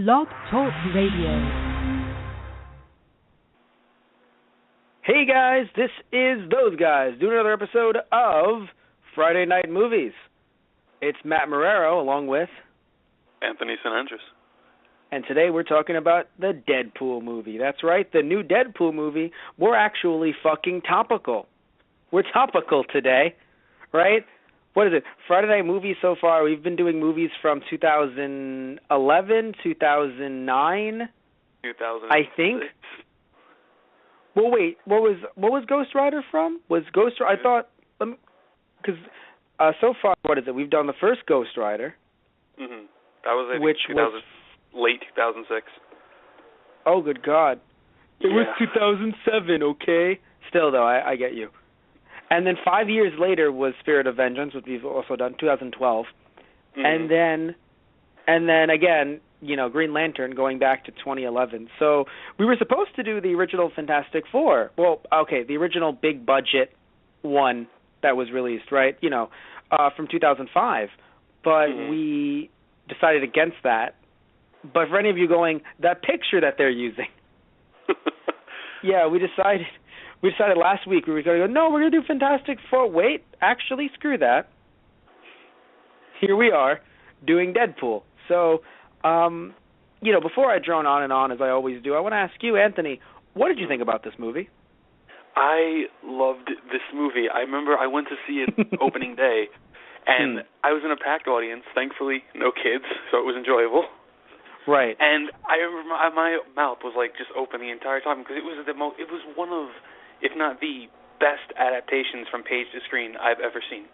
Blog Talk Radio. Hey guys, this is Those Guys doing another episode of Friday Night Movies. It's Matt Marrero along with Anthony Sinandris. And today we're talking about the Deadpool movie. That's right, the new Deadpool movie. We're actually fucking topical. We're topical today, right? What is it? Friday Night Movies so far, we've been doing movies from 2011, 2009, 2000. I think. Well, wait, what was Ghost Rider from? Was Ghost Rider, I thought, because so far, what is it? We've done the first Ghost Rider. Mm-hmm. That was, I which think, was late 2006. Oh, good God. It was Yeah. 2007, okay? Still, though, I get you. And then 5 years later was Spirit of Vengeance, which we've also done, 2012. Mm-hmm. And then again, you know, Green Lantern going back to 2011. So we were supposed to do the original Fantastic Four. Well, okay, the original big budget one that was released, right? You know, from 2005. But we decided against that. But for any of you going, that picture that they're using. Yeah, we decided last week we were going to go, no, we're going to do Fantastic Four. Wait, actually, screw that. Here we are doing Deadpool. So, you know, before I drone on and on, as I always do, I want to ask you, Anthony, what did you think about this movie? I loved this movie. I remember I went to see it opening day, and I was in a packed audience. Thankfully, no kids, so it was enjoyable. Right. And I remember my mouth was like just open the entire time because it was one of, if not the best adaptations from page to screen I've ever seen.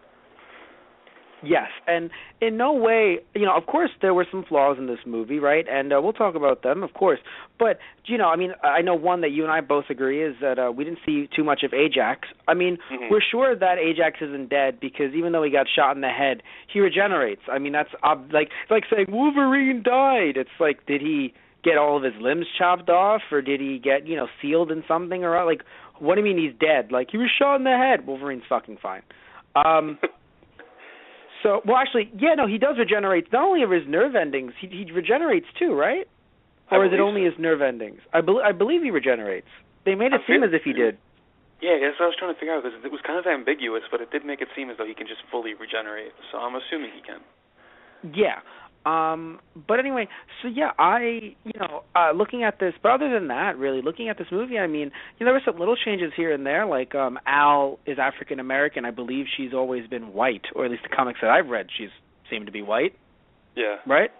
Yes, and in no way, you know, of course there were some flaws in this movie, right? And we'll talk about them, of course. But, you know, I mean, I know one that you and I both agree is that we didn't see too much of Ajax. I mean, we're sure that Ajax isn't dead because even though he got shot in the head, he regenerates. I mean, that's like saying Wolverine died. It's like, did he get all of his limbs chopped off, or did he get, you know, sealed in something, or like, what do you mean he's dead? Like, he was shot in the head. Wolverine's fucking fine. So, well, actually, yeah, no, he does regenerate. Not only of his nerve endings, he regenerates too, right? Or is it only his nerve endings? I believe he regenerates. They made it seem as if he did. Yeah, that's what I was trying to figure out, because it was kind of ambiguous, but it did make it seem as though he can just fully regenerate. So I'm assuming he can. Yeah. But anyway, so yeah, looking at this, but other than that, really, looking at this movie, I mean, you know, there were some little changes here and there, like Al is African American. I believe she's always been white, or at least the comics that I've read, she's seemed to be white. Yeah. Right?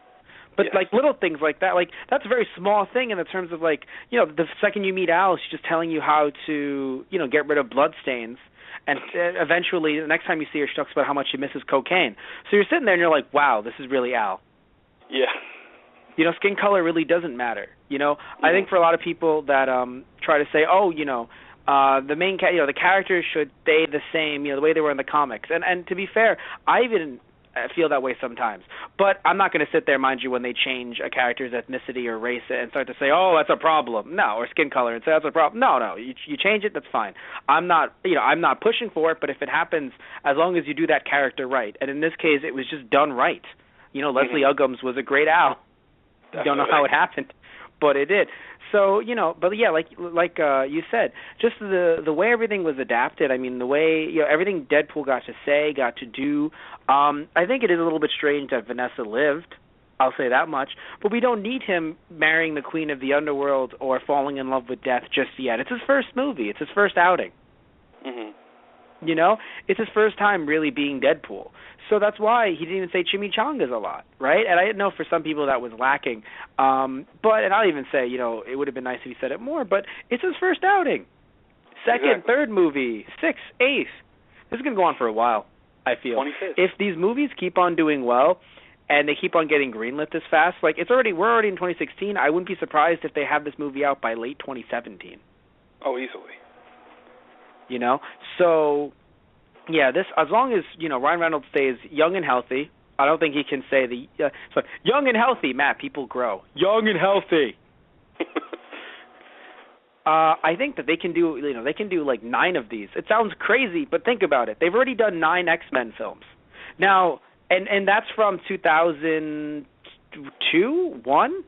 But, yes. like, little things like that, like, that's a very small thing in the terms of, like, you know, the second you meet Al, she's just telling you how to, you know, get rid of bloodstains. And eventually, the next time you see her, she talks about how much she misses cocaine. So you're sitting there and you're like, wow, this is really Al. Yeah. You know, skin color really doesn't matter. You know, I think for a lot of people that try to say, oh, you know, the main, the characters should stay the same, you know, the way they were in the comics. And to be fair, I even feel that way sometimes. But I'm not going to sit there, mind you, when they change a character's ethnicity or race and start to say, oh, that's a problem. No, or skin color and say that's a problem. No, you change it, that's fine. I'm not pushing for it, but if it happens, as long as you do that character right. And in this case, it was just done right. You know, Leslie Uggams was a great Al. Don't know how it happened, but it did. So, you know, but yeah, like you said, just the way everything was adapted. I mean, the way, you know, everything Deadpool got to say, got to do. I think it is a little bit strange that Vanessa lived. I'll say that much. But we don't need him marrying the Queen of the Underworld or falling in love with death just yet. It's his first movie. It's his first outing. Mm-hmm. You know, it's his first time really being Deadpool. So that's why he didn't even say chimichangas a lot, right? And I didn't know for some people that was lacking. And I'll even say, you know, it would have been nice if he said it more, but it's his first outing. Second, third movie, sixth, eighth. This is going to go on for a while, I feel. 25th. If these movies keep on doing well and they keep on getting greenlit this fast, like we're already in 2016, I wouldn't be surprised if they have this movie out by late 2017. Oh, easily. You know? So, yeah, this, as long as, you know, Ryan Reynolds stays young and healthy, I don't think he can say young and healthy, Matt, people grow. Young and healthy. I think that they can do like 9 of these. It sounds crazy, but think about it. They've already done 9 X-Men films. Now, and that's from 2002, 1?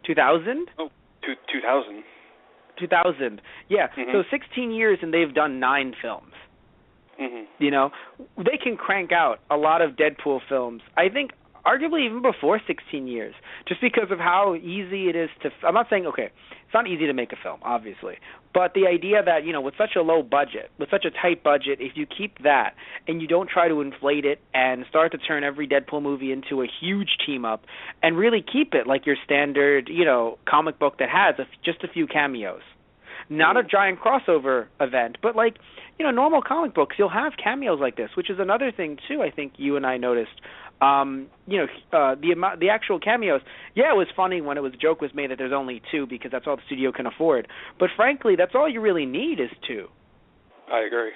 2000? Oh, 2000. 2000. Yeah. So 16 years and they've done 9 films. You know, they can crank out a lot of Deadpool films. I think arguably even before 16 years, just because of how easy it is to. I'm not saying it's not easy to make a film, obviously, but the idea that with such a low budget, with such a tight budget, if you keep that and you don't try to inflate it and start to turn every Deadpool movie into a huge team up and really keep it like your standard, comic book that has just a few cameos. Not a giant crossover event, but like, normal comic books, you'll have cameos like this, which is another thing too. I think you and I noticed. The actual cameos. Yeah, it was funny when a joke was made that there's only 2 because that's all the studio can afford. But frankly, that's all you really need is 2. I agree.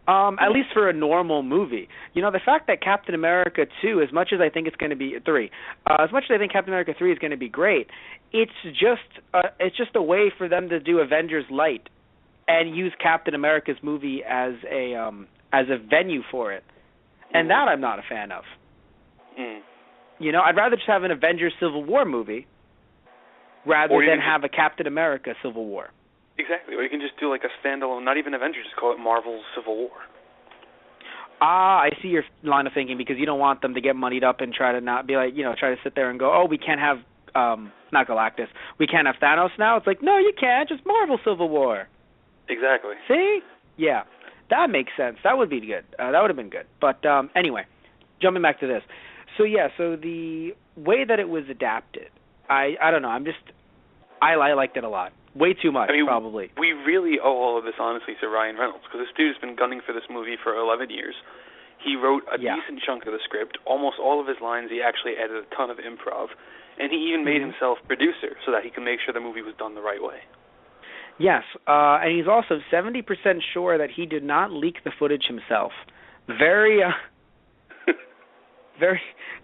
At least for a normal movie. The fact that Captain America 2, as much as I think it's going to be 3, as much as I think Captain America 3 is going to be great, it's just a way for them to do Avengers Light and use Captain America's movie as a venue for it. And that I'm not a fan of. I'd rather just have an Avengers Civil War movie rather than have a Captain America Civil War. Exactly. Or you can just do like a standalone, not even Avengers, just call it Marvel's Civil War. I see your line of thinking, because you don't want them to get moneyed up and try to not be like, try to sit there and go, oh, we can't have, not Galactus, we can't have Thanos now. It's like, no, you can't, just Marvel Civil War. Exactly. See? Yeah. That makes sense. That would be good. That would have been good. But anyway, jumping back to this. So the way that it was adapted, I don't know. I liked it a lot. Way too much, probably. We really owe all of this, honestly, to Ryan Reynolds, because this dude has been gunning for this movie for 11 years. He wrote a decent chunk of the script. Almost all of his lines, he actually added a ton of improv. And he even made himself producer so that he could make sure the movie was done the right way. Yes, and he's also 70% sure that he did not leak the footage himself. Very,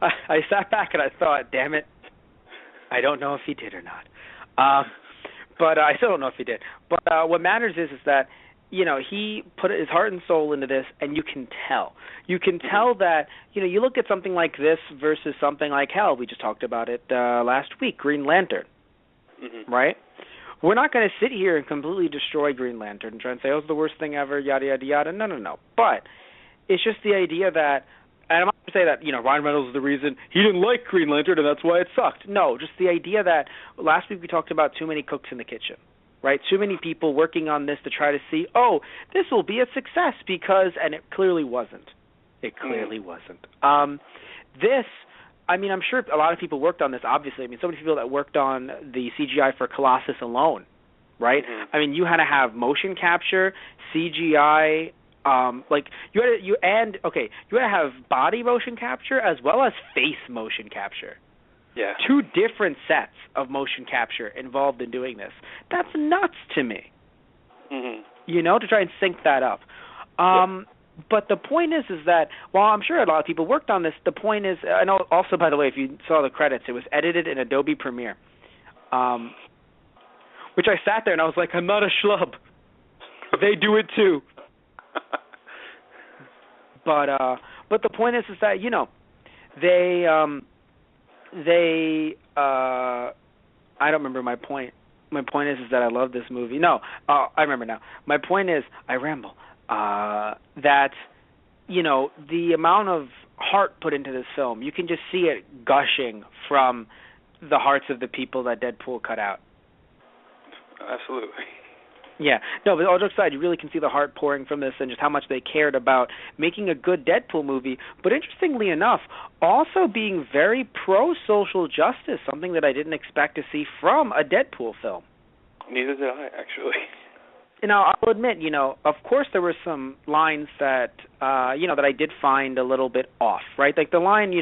I sat back and I thought, damn it, I don't know if he did or not. But I still don't know if he did. But what matters is that, he put his heart and soul into this, and you can tell. You can tell that, you look at something like this versus something like, hell, we just talked about it last week, Green Lantern, right? We're not going to sit here and completely destroy Green Lantern and try and say, oh, it's the worst thing ever, yada, yada, yada. No. But it's just the idea that, and I'm not going to say that, Ryan Reynolds is the reason he didn't like Green Lantern and that's why it sucked. No, just the idea that last week we talked about too many cooks in the kitchen, right? Too many people working on this to try to see, oh, this will be a success because, and it clearly wasn't. It clearly wasn't. I'm sure a lot of people worked on this, obviously. So many people that worked on the CGI for Colossus alone, right? You had to have motion capture, CGI, you had to have body motion capture as well as face motion capture. Yeah. 2 different sets of motion capture involved in doing this. That's nuts to me. To try and sync that up. But the point is that while I'm sure a lot of people worked on this, the point is, I know also, by the way, if you saw the credits, it was edited in Adobe Premiere, which I sat there and I was like, I'm not a schlub. They do it too. But the point is that, I don't remember my point. My point is that I love this movie. No, I remember now. My point is, I ramble. That, the amount of heart put into this film, you can just see it gushing from the hearts of the people that Deadpool cut out. Absolutely. Yeah. No, but all jokes aside, you really can see the heart pouring from this and just how much they cared about making a good Deadpool movie. But interestingly enough, also being very pro-social justice, something that I didn't expect to see from a Deadpool film. Neither did I, actually. I'll admit, of course there were some lines that, that I did find a little bit off, right? Like the line,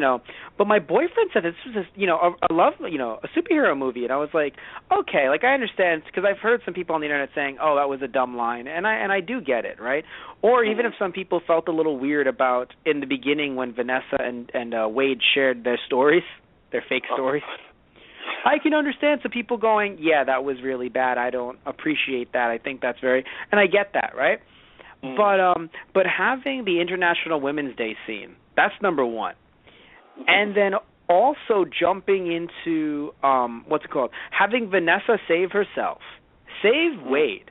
but my boyfriend said this was, a superhero movie, and I was like, okay, like I understand, because I've heard some people on the internet saying, oh, that was a dumb line, and I do get it, right? Or even if some people felt a little weird about in the beginning when Vanessa and Wade shared their stories, their fake stories. I can understand some people going, yeah, that was really bad. I don't appreciate that. I think that's and I get that, right? But having the International Women's Day scene, that's number one. And then also jumping into what's it called? Having Vanessa save herself, save Wade,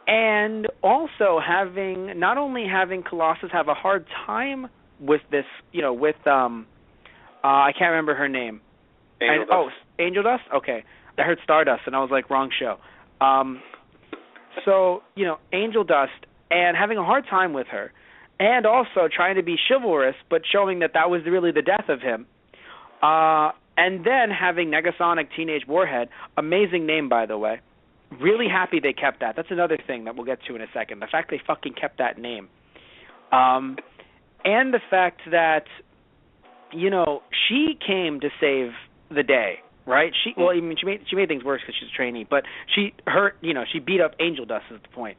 and also not only having Colossus have a hard time with this, with I can't remember her name. Angel Dust? Okay. I heard Stardust and I was like, wrong show. So, Angel Dust, and having a hard time with her, and also trying to be chivalrous, but showing that was really the death of him. And then having Negasonic Teenage Warhead, amazing name, by the way. Really happy they kept that. That's another thing that we'll get to in a second. The fact they fucking kept that name. And the fact that, she came to save the day, right? She made things worse because she's a trainee, but she beat up Angel Dust is the point,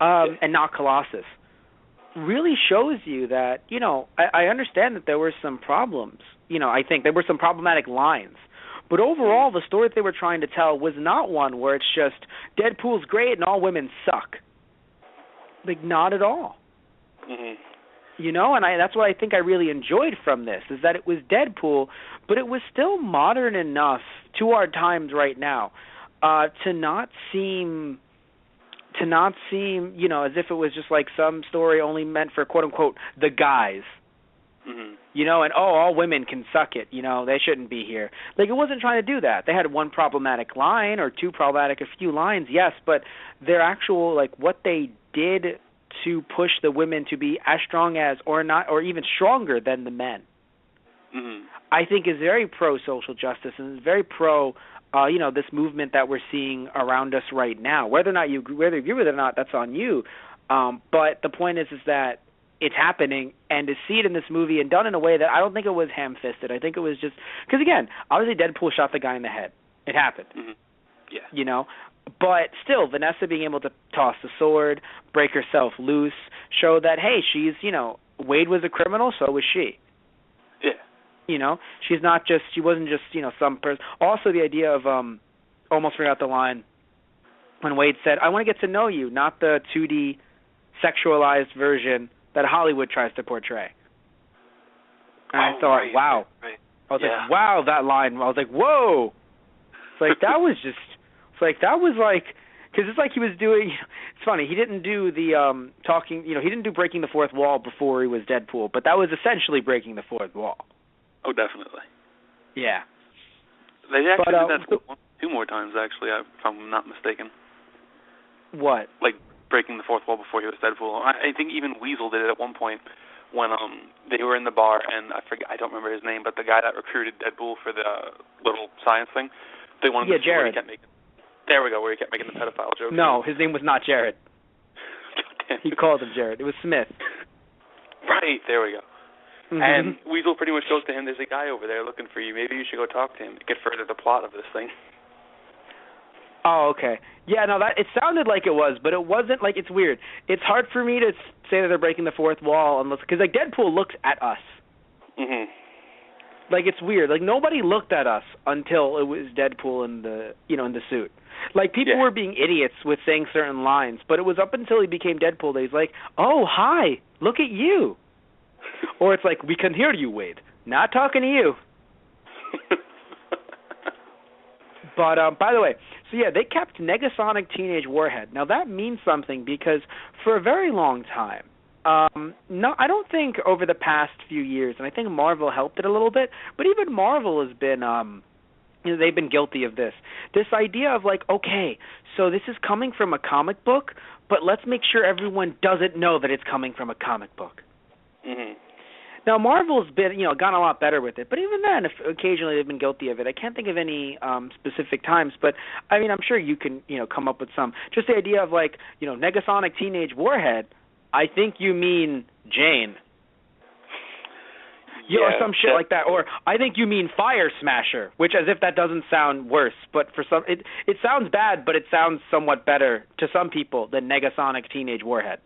and not Colossus. Really shows you that, I understand that there were some problems. I think there were some problematic lines. But overall, the story that they were trying to tell was not one where it's just Deadpool's great and all women suck. Like, not at all. Mm-hmm. And that's what I think I really enjoyed from this, is that it was Deadpool, but it was still modern enough to our times right now to not seem, as if it was just like some story only meant for, quote-unquote, the guys. Mm-hmm. And all women can suck it, they shouldn't be here. Like, it wasn't trying to do that. They had one problematic line or two problematic, a few lines, yes, but their actual, like, what they did to push the women to be as strong as, or not, or even stronger than the men, I think is very pro-social justice and is very pro, this movement that we're seeing around us right now. Whether you agree with it or not, that's on you. But the point is that it's happening, and to see it in this movie and done in a way that I don't think it was ham-fisted. I think it was just because, again, obviously Deadpool shot the guy in the head. It happened. Mm-hmm. Yeah. But still, Vanessa being able to toss the sword, break herself loose, show that, hey, she's, Wade was a criminal, so was she. Yeah. She wasn't just, some person. Also, the idea of, almost forgot the line, when Wade said, I want to get to know you, not the 2D sexualized version that Hollywood tries to portray. And I thought, wow. Right. I was like, wow, that line. I was like, whoa. It's like, that was just, because it's like he was doing, it's funny, he didn't do the talking, he didn't do breaking the fourth wall before he was Deadpool, but that was essentially breaking the fourth wall. Oh, definitely. Yeah. They actually did that two more times, actually, if I'm not mistaken. What? Like, breaking the fourth wall before he was Deadpool. I think even Weasel did it at one point when they were in the bar, and I don't remember his name, but the guy that recruited Deadpool for the little science thing, they wanted to see Jared. where he kept making. There we go, where he kept making the pedophile jokes. No, his name was not Jared. He called him Jared. It was Smith. Right, there we go. Mm-hmm. And Weasel pretty much goes to him, there's a guy over there looking for you. Maybe you should go talk to him to get further the plot of this thing. Oh, okay. Yeah, no, it sounded like it was, but it wasn't. Like, it's weird. It's hard for me to say that they're breaking the fourth wall unless, because like Deadpool looks at us. Mhm. Like, it's weird. Like, nobody looked at us until it was Deadpool in the in the suit. Like, people were being idiots with saying certain lines, but it was up until he became Deadpool that he's like, oh, hi, look at you. Or it's like, we can hear you, Wade. Not talking to you. But, by the way, so yeah, they kept Negasonic Teenage Warhead. Now, that means something because for a very long time, no, I don't think over the past few years, and I think Marvel helped it a little bit, but even Marvel has been, they've been guilty of this. This idea of like, okay, so this is coming from a comic book, but let's make sure everyone doesn't know that it's coming from a comic book. Mhm. Now, Marvel's been, gotten a lot better with it, but even then, occasionally they've been guilty of it. I can't think of any specific times, but, I mean, I'm sure you can, come up with some. Just the idea of, like, Negasonic Teenage Warhead, I think you mean Jane. Or some shit like that. Or, I think you mean Fire Smasher, which, as if that doesn't sound worse, but for some, it sounds bad, but it sounds somewhat better to some people than Negasonic Teenage Warhead.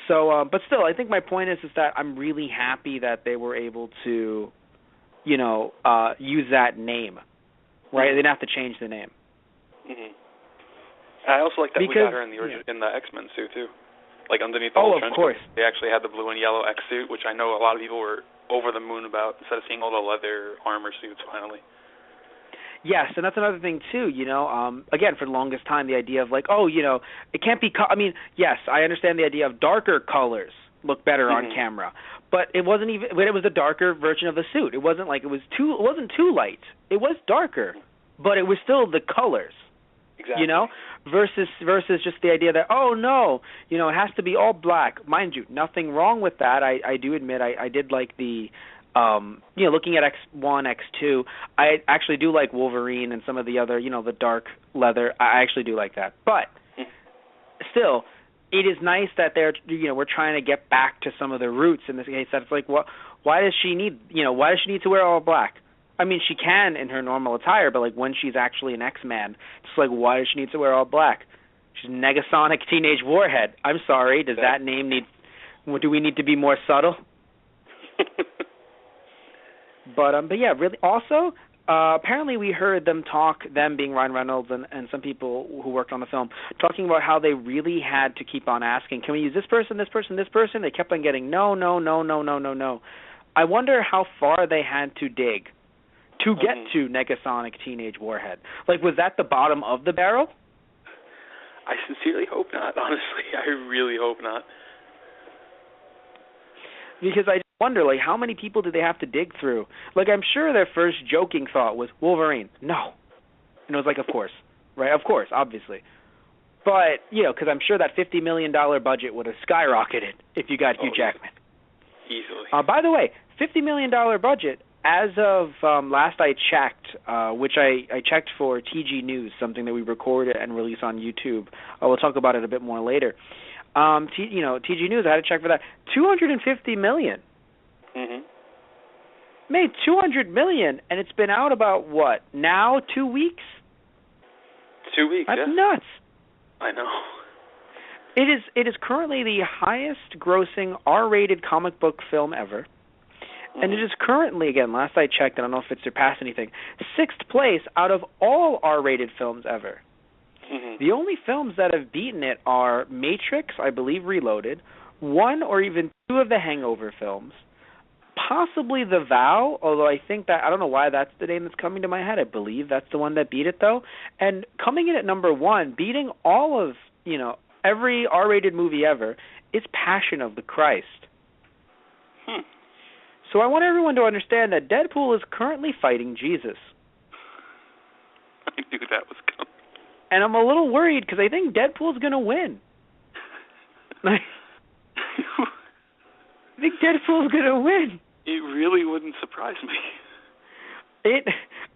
So, but still, I think my point is that I'm really happy that they were able to, use that name, right? They didn't have to change the name. Mhm. I also like that we got her in the in the X-Men suit too. like underneath the whole trench coat. Of course. They actually had the blue and yellow X suit, which I know a lot of people were over the moon about, instead of seeing all the leather armor suits finally. Yes, and that's another thing too. Again, for the longest time, the idea of like, it can't be. Yes, I understand the idea of darker colors look better on camera, but it wasn't even. But it was a darker version of the suit. It wasn't like it wasn't too light. It was darker, but it was still the colors. Exactly. Versus just the idea that it has to be all black. Mind you, nothing wrong with that. I do admit I did like the. Looking at X1, X2, I actually do like Wolverine and some of the other, the dark leather. I actually do like that. But still, it is nice that we're trying to get back to some of the roots in this case. That it's like, why does she need to wear all black? I mean, she can in her normal attire, but like when she's actually an X-Man, it's like, why does she need to wear all black? She's Negasonic Teenage Warhead. I'm sorry, does that name do we need to be more subtle? But yeah, really. Also, apparently we heard them being Ryan Reynolds and some people who worked on the film, talking about how they really had to keep on asking, can we use this person, this person, this person? They kept on getting no. I wonder how far they had to dig to get to Negasonic Teenage Warhead. Like, was that the bottom of the barrel? I sincerely hope not, honestly. I really hope not. Because I wonder, like, how many people did they have to dig through? Like, I'm sure their first joking thought was Wolverine. No. And it was like, of course. Right? Of course, obviously. But, because I'm sure that $50 million budget would have skyrocketed if you got Hugh Jackman. Easily. By the way, $50 million budget, as of last I checked, which I checked for TG News, something that we recorded and release on YouTube. We'll talk about it a bit more later. TG News, I had to check for that. $250 million. Made $200 million, and it's been out about what now? 2 weeks. 2 weeks. That's nuts. I know. It is currently the highest grossing R-rated comic book film ever, and it is currently, again, last I checked, I don't know if it surpassed anything, 6th place out of all R-rated films ever. The only films that have beaten it are Matrix, I believe Reloaded, 1 or even 2 of the Hangover films, possibly The Vow, although I think that, I don't know why that's the name that's coming to my head. I believe that's the one that beat it, though. And coming in at number 1, beating all of, every R-rated movie ever, is Passion of the Christ. So I want everyone to understand that Deadpool is currently fighting Jesus. I knew that was coming. And I'm a little worried because I think Deadpool's going to win. I think Deadpool's going to win. It really wouldn't surprise me.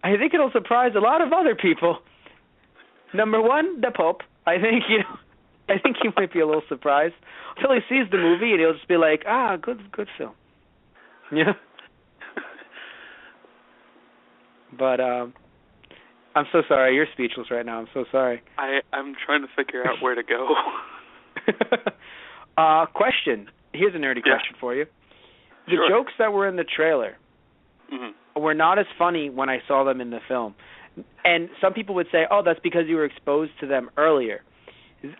I think it'll surprise a lot of other people. Number 1, the Pope. I think he might be a little surprised until he sees the movie and he'll just be like, good film. Yeah. But I'm so sorry. You're speechless right now. I'm so sorry. I'm trying to figure out where to go. Question. Here's a nerdy question for you. The jokes that were in the trailer were not as funny when I saw them in the film. And some people would say, that's because you were exposed to them earlier.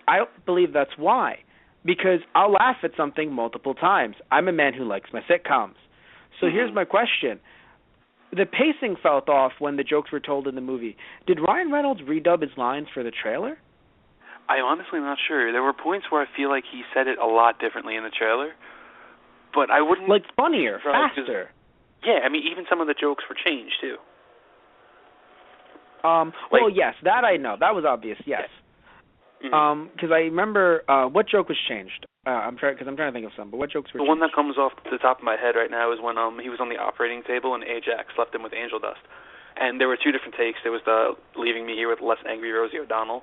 I don't believe that's why. Because I'll laugh at something multiple times. I'm a man who likes my sitcoms. So here's my question. The pacing felt off when the jokes were told in the movie. Did Ryan Reynolds redub his lines for the trailer? I'm honestly not sure. There were points where I feel like he said it a lot differently in the trailer, but I wouldn't... Like funnier, faster. Yeah, I mean, even some of the jokes were changed, too. Well, yes, that I know. That was obvious, yes. Because I remember... what joke was changed? I'm trying to think of some, but what jokes were changed? The one that comes off the top of my head right now is when he was on the operating table and Ajax left him with angel dust. And there were 2 different takes. There was the leaving me here with less angry Rosie O'Donnell,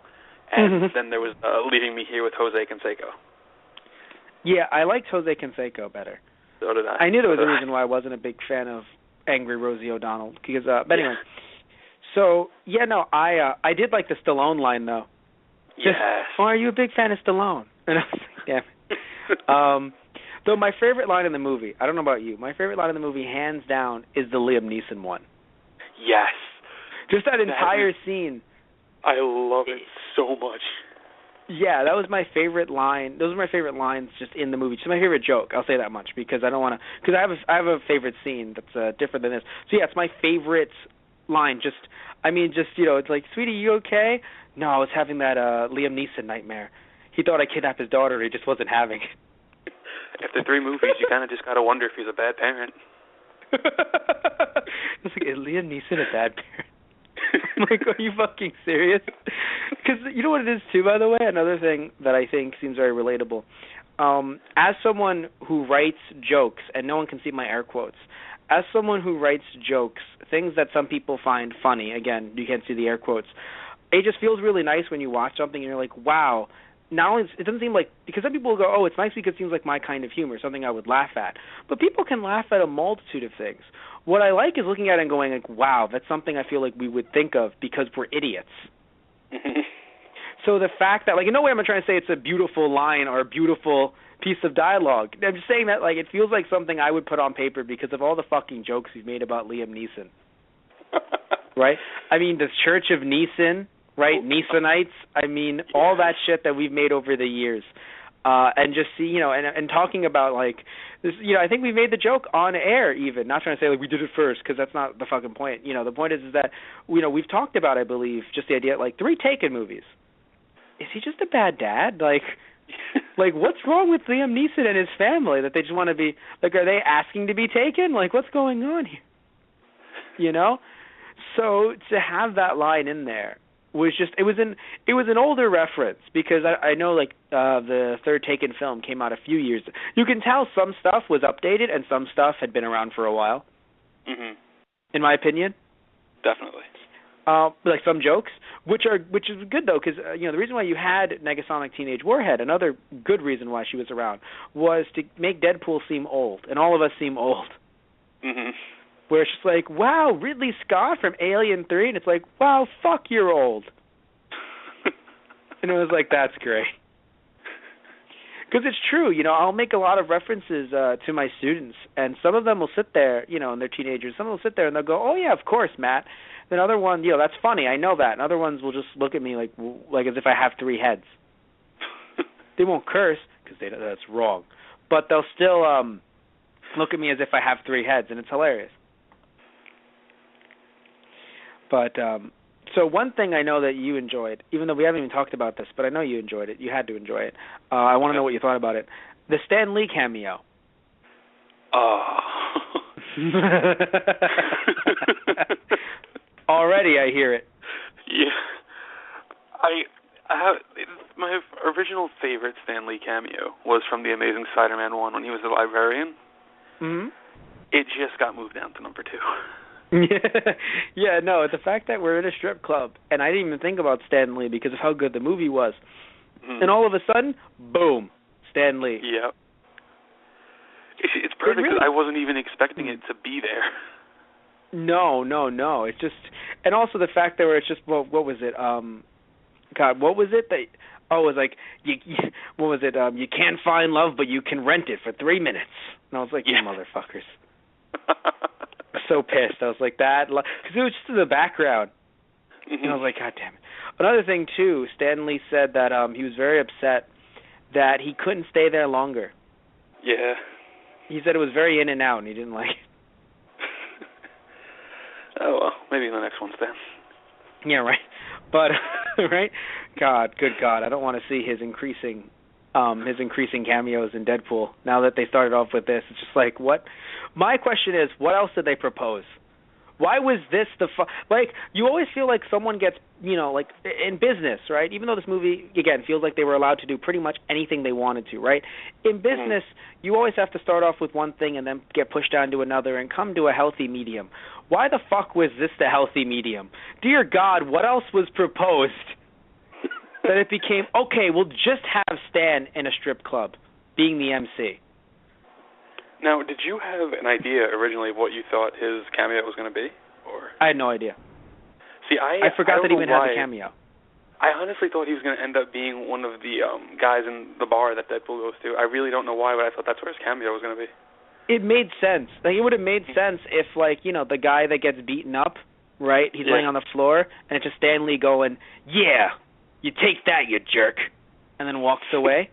and then there was leaving me here with Jose Canseco. Yeah, I liked Jose Canseco better. So did I. I knew there was a reason why I wasn't a big fan of angry Rosie O'Donnell. Because, but anyway. So, yeah, no, I did like the Stallone line, though. Yes. Are you a big fan of Stallone? And I was like, damn. Though my favorite line in the movie, I don't know about you, my favorite line in the movie, hands down, is the Liam Neeson one. Yes. Just that entire scene. I love it so much. Yeah, that was my favorite line. Those were my favorite lines just in the movie. Just my favorite joke. I'll say that much because I don't want to. Because I have a favorite scene that's different than this. So yeah, it's my favorite line. Just it's like, sweetie, you okay? No, I was having that Liam Neeson nightmare. He thought I kidnapped his daughter. He just wasn't having it. After 3 movies, you kind of just gotta wonder if he's a bad parent. It's like, is Liam Neeson a bad parent? I'm like, are you fucking serious? Because you know what it is too, by the way? Another thing that I think seems very relatable. As someone who writes jokes, and no one can see my air quotes, as someone who writes jokes, things that some people find funny, again, you can't see the air quotes, it just feels really nice when you watch something and you're like, wow. Not only, it doesn't seem like, because some people go, oh, it's nice because it seems like my kind of humor, something I would laugh at. But people can laugh at a multitude of things. What I like is looking at it and going like, wow, that's something I feel like we would think of because we're idiots. So the fact that, like, in no way am I trying to say it's a beautiful line or a beautiful piece of dialogue. I'm just saying that, like, it feels like something I would put on paper because of all the fucking jokes he's made about Liam Neeson. Right? I mean, the Church of Neeson, right? Neesonites. I mean, all that shit that we've made over the years. And just see, and talking about, like, this, I think we made the joke on air even, not trying to say, like, we did it first, because that's not the fucking point. The point is that, we've talked about, I believe, just the idea, like, 3 Taken movies. Is he just a bad dad? Like, what's wrong with Liam Neeson and his family that they just want to be, like, are they asking to be taken? Like, what's going on here? So to have that line in there was just, it was an older reference because I know, like, the third Taken film came out a few years. You can tell some stuff was updated and some stuff had been around for a while. Mhm. In my opinion. Definitely. Like some jokes, which is good though, because the reason why you had Negasonic Teenage Warhead, another good reason why she was around, was to make Deadpool seem old, and all of us seem old. Mhm. Where it's just like, wow, Ridley Scott from Alien 3, and it's like, wow, fuck, you're old. And it was like, that's great. Because it's true, I'll make a lot of references to my students, and some of them will sit there, and they're teenagers, some will sit there and they'll go, oh yeah, of course, Matt. Then other ones, that's funny, I know that. And other ones will just look at me like as if I have 3 heads. They won't curse, because that's wrong. But they'll still look at me as if I have 3 heads, and it's hilarious. But, so one thing I know that you enjoyed, even though we haven't even talked about this, but I know you enjoyed it. You had to enjoy it. I want to know what you thought about it. The Stan Lee cameo. Oh. Already I hear it. Yeah. I have, my original favorite Stan Lee cameo was from The Amazing Spider-Man 1 when he was the librarian. Mm-hmm. It just got moved down to number 2. Yeah, no, the fact that we're in a strip club, and I didn't even think about Stan Lee because of how good the movie was. Mm. And all of a sudden, boom, Stan Lee. Yeah. It's perfect because I wasn't even expecting it to be there. No. It's just, and also the fact that it's just, what was it? God, what was it that? Oh, it was like, what was it? You can't find love, but you can rent it for 3 minutes. And I was like, you motherfuckers. So pissed. I was like, that, because it was just in the background. Mm-hmm. And I was like, God damn it. Another thing too, Stan Lee said that he was very upset that he couldn't stay there longer. Yeah. He said it was very in and out, and he didn't like it. Oh well, maybe in the next one, Stan. Yeah, right. But right, good God, I don't want to see his increasing cameos in Deadpool. Now that they started off with this, it's just like, what? My question is, what else did they propose? Why was this like, you always feel like someone gets, like in business, right? Even though this movie, again, feels like they were allowed to do pretty much anything they wanted to, right? In business, you always have to start off with one thing and then get pushed down to another and come to a healthy medium. Why the fuck was this the healthy medium? Dear God, what else was proposed that it became, okay, we'll just have Stan in a strip club being the MC? Now, did you have an idea originally of what you thought his cameo was going to be? Or I had no idea. See, I forgot that he even had a cameo. I honestly thought he was going to end up being one of the guys in the bar that Deadpool goes to. I really don't know why, but I thought that's where his cameo was going to be. It made sense. Like, it would have made sense if, like, the guy that gets beaten up, right? He's laying on the floor, and it's just Stan Lee going, yeah, you take that, you jerk. and then walks away.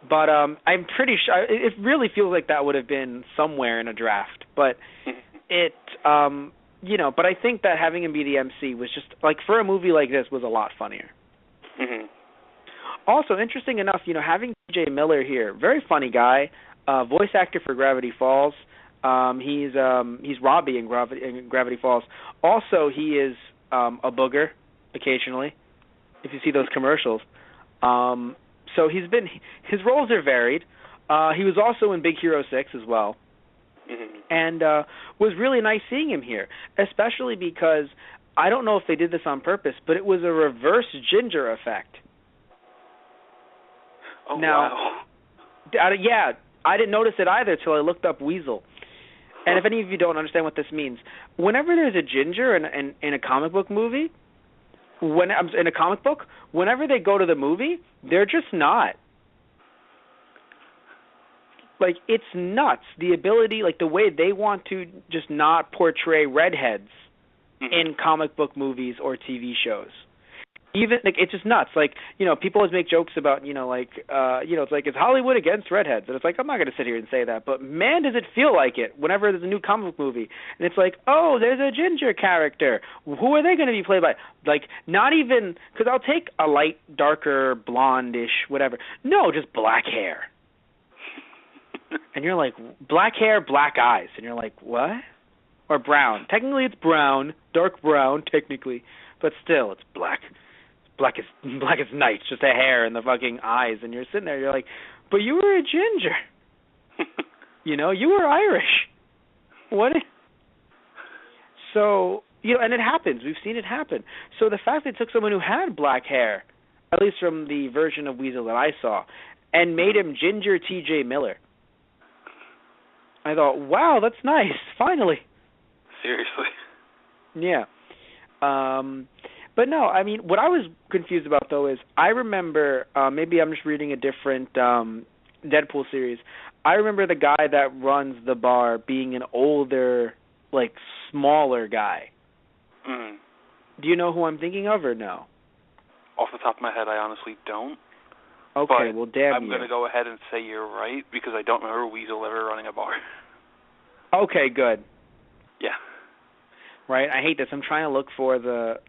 But I'm pretty sure it really feels like that would have been somewhere in a draft. But it, but I think that having him be the MC was just like for a movie like this was a lot funnier. Mm-hmm. Also, interesting enough, having T.J. Miller here, very funny guy, voice actor for Gravity Falls. He's Robbie in Gravity Falls. Also, he is a booger occasionally, if you see those commercials. So his roles are varied. He was also in Big Hero 6 as well. Mm-hmm. And was really nice seeing him here, especially because I don't know if they did this on purpose, but it was a reverse Ginger effect. Oh, now, wow. Yeah, I didn't notice it either till I looked up Weasel. And if any of you don't understand what this means, whenever there's a Ginger in a comic book movie, whenever they go to the movie, they're just not. Like, it's nuts. The ability, like, the way they want to just not portray redheads in comic book movies or TV shows. Even, like, it's just nuts. Like, people always make jokes about, it's like, it's Hollywood against redheads. And it's like, I'm not going to sit here and say that. But, man, does it feel like it whenever there's a new comic book movie. And it's like, oh, there's a Ginger character. Who are they going to be played by? Like, not even, because I'll take a light, darker, blonde-ish, whatever. No, just black hair. And you're like, black hair, black eyes. And you're like, what? Or brown. Technically it's brown, dark brown, technically. But still, it's black. Black as night, just a hair and the fucking eyes. And you're sitting there, you're like, but you were a Ginger. You were Irish. What? So, and it happens. We've seen it happen. So the fact that it took someone who had black hair, at least from the version of Weasel that I saw, and made him Ginger T.J. Miller, I thought, wow, that's nice, finally. Seriously. Yeah. But no, I mean, what I was confused about, though, is I remember, maybe I'm just reading a different Deadpool series, I remember the guy that runs the bar being an older, like, smaller guy. Mm. Do you know who I'm thinking of, or no? Off the top of my head, I honestly don't. Okay, but well, damn I'm you. going to go ahead and say you're right, because I don't remember Weasel ever running a bar. Okay, good. Yeah. Right, I hate this. I'm trying to look for the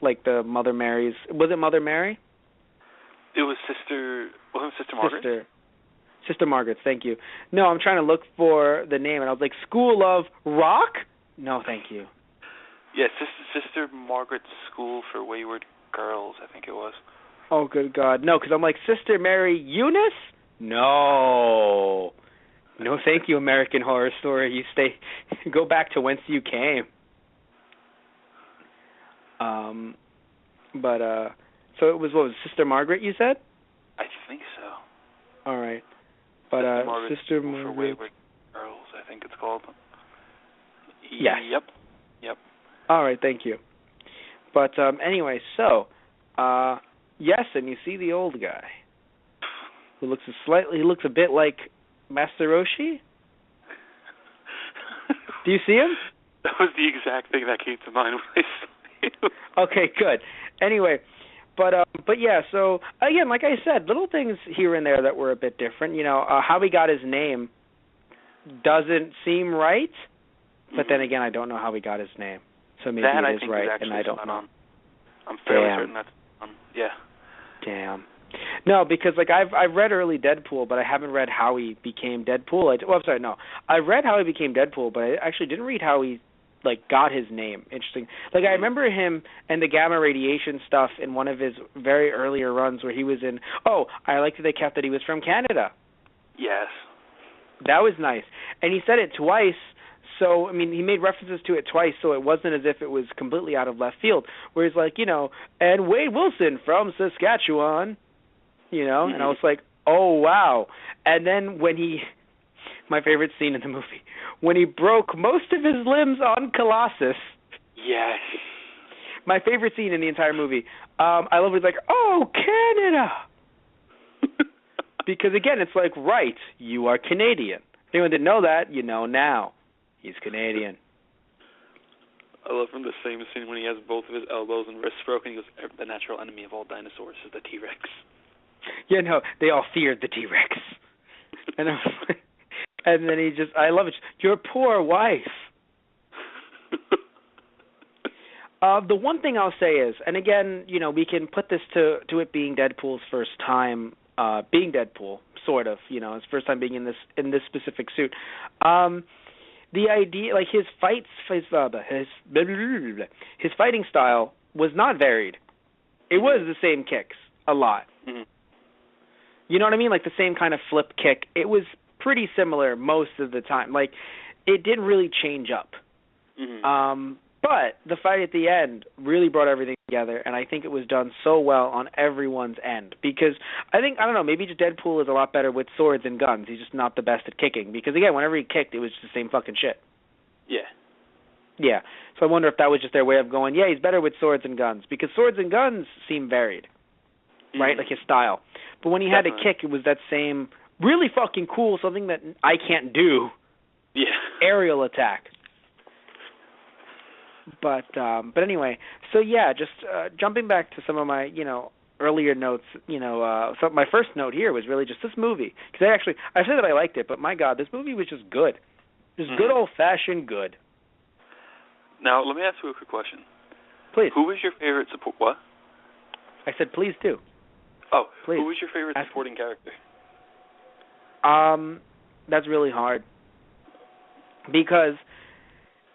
Mother Mary's. Was it Mother Mary? It was wasn't Sister Margaret? Sister Margaret, thank you. No, I'm trying to look for the name, and I was like, School of Rock? No, thank you. Yeah, Sister Margaret's School for Wayward Girls, I think it was. Oh, good God. No, because I'm like, Sister Mary Eunice? No. No, thank you, American Horror Story. You go back to whence you came. So it was, what was Sister Margaret, you said? I think so. All right. But Sister Margaret for Wayward Girls, I think it's called. Yes. Yep. All right, thank you. But anyway, so yes, and you see the old guy who looks a bit like Master Roshi. Do you see him? That was the exact thing that came to mind when I saw you. Okay, good. Anyway, but yeah, so again, like I said, little things here and there that were a bit different. How he got his name doesn't seem right, but then again, I don't know how he got his name. So maybe that, it is right, and I don't know. On. I'm fairly certain that's yeah. Damn. No, because I've read early Deadpool, but I haven't read how he became Deadpool. I read how he became Deadpool, but I actually didn't read how he got his name. Interesting. I remember him and the gamma radiation stuff in one of his very earlier runs where he was in. Oh, I liked that they kept that he was from Canada. Yes. That was nice, and he said it twice. So, I mean, he made references to it twice, so it wasn't as if it was completely out of left field, where he's like, and Wade Wilson from Saskatchewan, and I was like, oh, wow. And then my favorite scene in the movie, when he broke most of his limbs on Colossus. Yes. My favorite scene in the entire movie. I love it. He's like, oh, Canada. Because, again, it's like, right, you are Canadian. If anyone didn't know that, you know now. He's Canadian. I love from the same scene when he has both of his elbows and wrists broken. He goes, "The natural enemy of all dinosaurs is the T-Rex." Yeah, no, they all feared the T-Rex. And, and then I love it. Your poor wife. The one thing I'll say is, and again, we can put this to it being Deadpool's first time being Deadpool, sort of, his first time being in this specific suit. The idea, like his fighting style was not varied. It was the same kicks a lot. Mm-hmm. You know what I mean? Like the same kind of flip kick. It was pretty similar most of the time. Like it didn't really change up. Mm-hmm. But the fight at the end really brought everything together, and I think it was done so well on everyone's end. Because I don't know, maybe just Deadpool is a lot better with swords and guns. He's just not the best at kicking. Because, again, whenever he kicked, it was just the same fucking shit. Yeah. Yeah. So I wonder if that was just their way of going, yeah, he's better with swords and guns. Because swords and guns seem varied, right? Like his style. But when he had to kick, it was that same really fucking cool, something that I can't do, aerial attack. But anyway, so yeah, just jumping back to some of my, earlier notes, so my first note here was really just this movie. Because I said that I liked it, but my God, this movie was just good. Just good old-fashioned good. Now, let me ask you a quick question. Please. Who was your favorite what? I said please do. Oh, please. Who was your favorite supporting character? That's really hard. Because...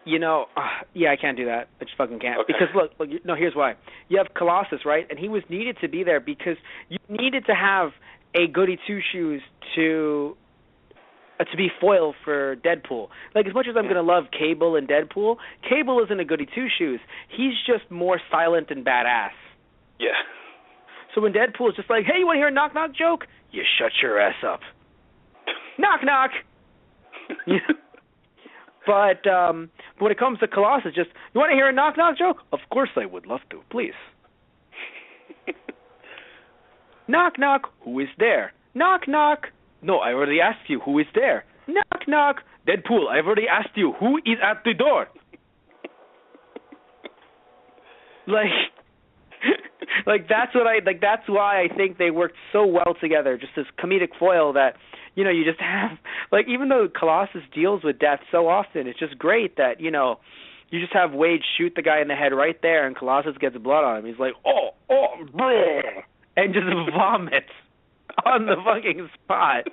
I can't do that. I just fucking can't. Okay. Because look, here's why. You have Colossus, right? And he was needed to be there because you needed to have a goody two-shoes to be foil for Deadpool. Like, as much as I'm going to love Cable and Deadpool, Cable isn't a goody two-shoes. He's just more silent and badass. Yeah. So when Deadpool is just like, hey, you want to hear a knock-knock joke? You shut your ass up. Knock-knock! But when it comes to Colossus, just, you want to hear a knock-knock joke? Of course I would love to. Please. Knock-knock. Who is there? Knock-knock. No, I already asked you who is there. Knock-knock. Deadpool, I've already asked you who is at the door. That's why I think they worked so well together, just this comedic foil that, you just have, even though Colossus deals with death so often, it's just great that, you just have Wade shoot the guy in the head right there and Colossus gets blood on him. He's like, bleh, and just vomits on the fucking spot.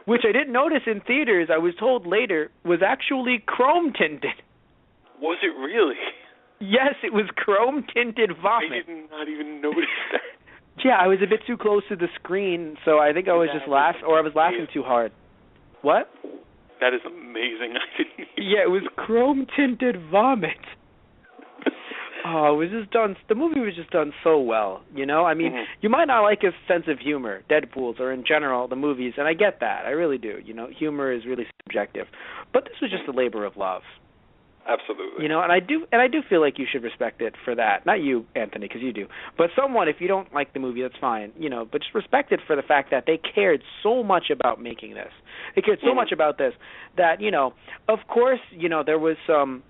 Which I didn't notice in theaters, I was told later, was actually chrome tinted. Was it really? Yes, it was chrome-tinted vomit. I did not even notice that. Yeah, I was a bit too close to the screen, so I think I was just laughing, or I was laughing too hard. What? That is amazing. I didn't even Yeah, it was chrome-tinted vomit. Oh, it was just done, the movie was just done so well, I mean, you might not like his sense of humor, Deadpool's, or in general, the movies, and I get that, I really do, humor is really subjective. But this was just a labor of love. Absolutely. And I do feel like you should respect it for that. Not you, Anthony, because you do. But someone, if you don't like the movie, that's fine. But just respect it for the fact that they cared so much about making this. They cared so much about this that, of course, there was some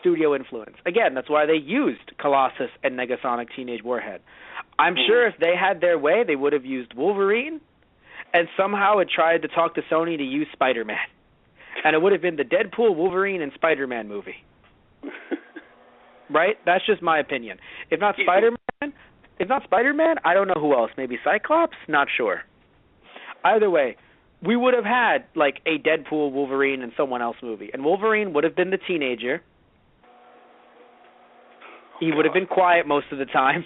studio influence. Again, that's why they used Colossus and Negasonic Teenage Warhead. I'm sure if they had their way, they would have used Wolverine and somehow had tried to talk to Sony to use Spider-Man. And it would have been the Deadpool, Wolverine, and Spider-Man movie. Right? That's just my opinion. If not Spider-Man, I don't know who else. Maybe Cyclops? Not sure. Either way, we would have had, a Deadpool, Wolverine, and someone else movie. And Wolverine would have been the teenager. He would have been quiet most of the time.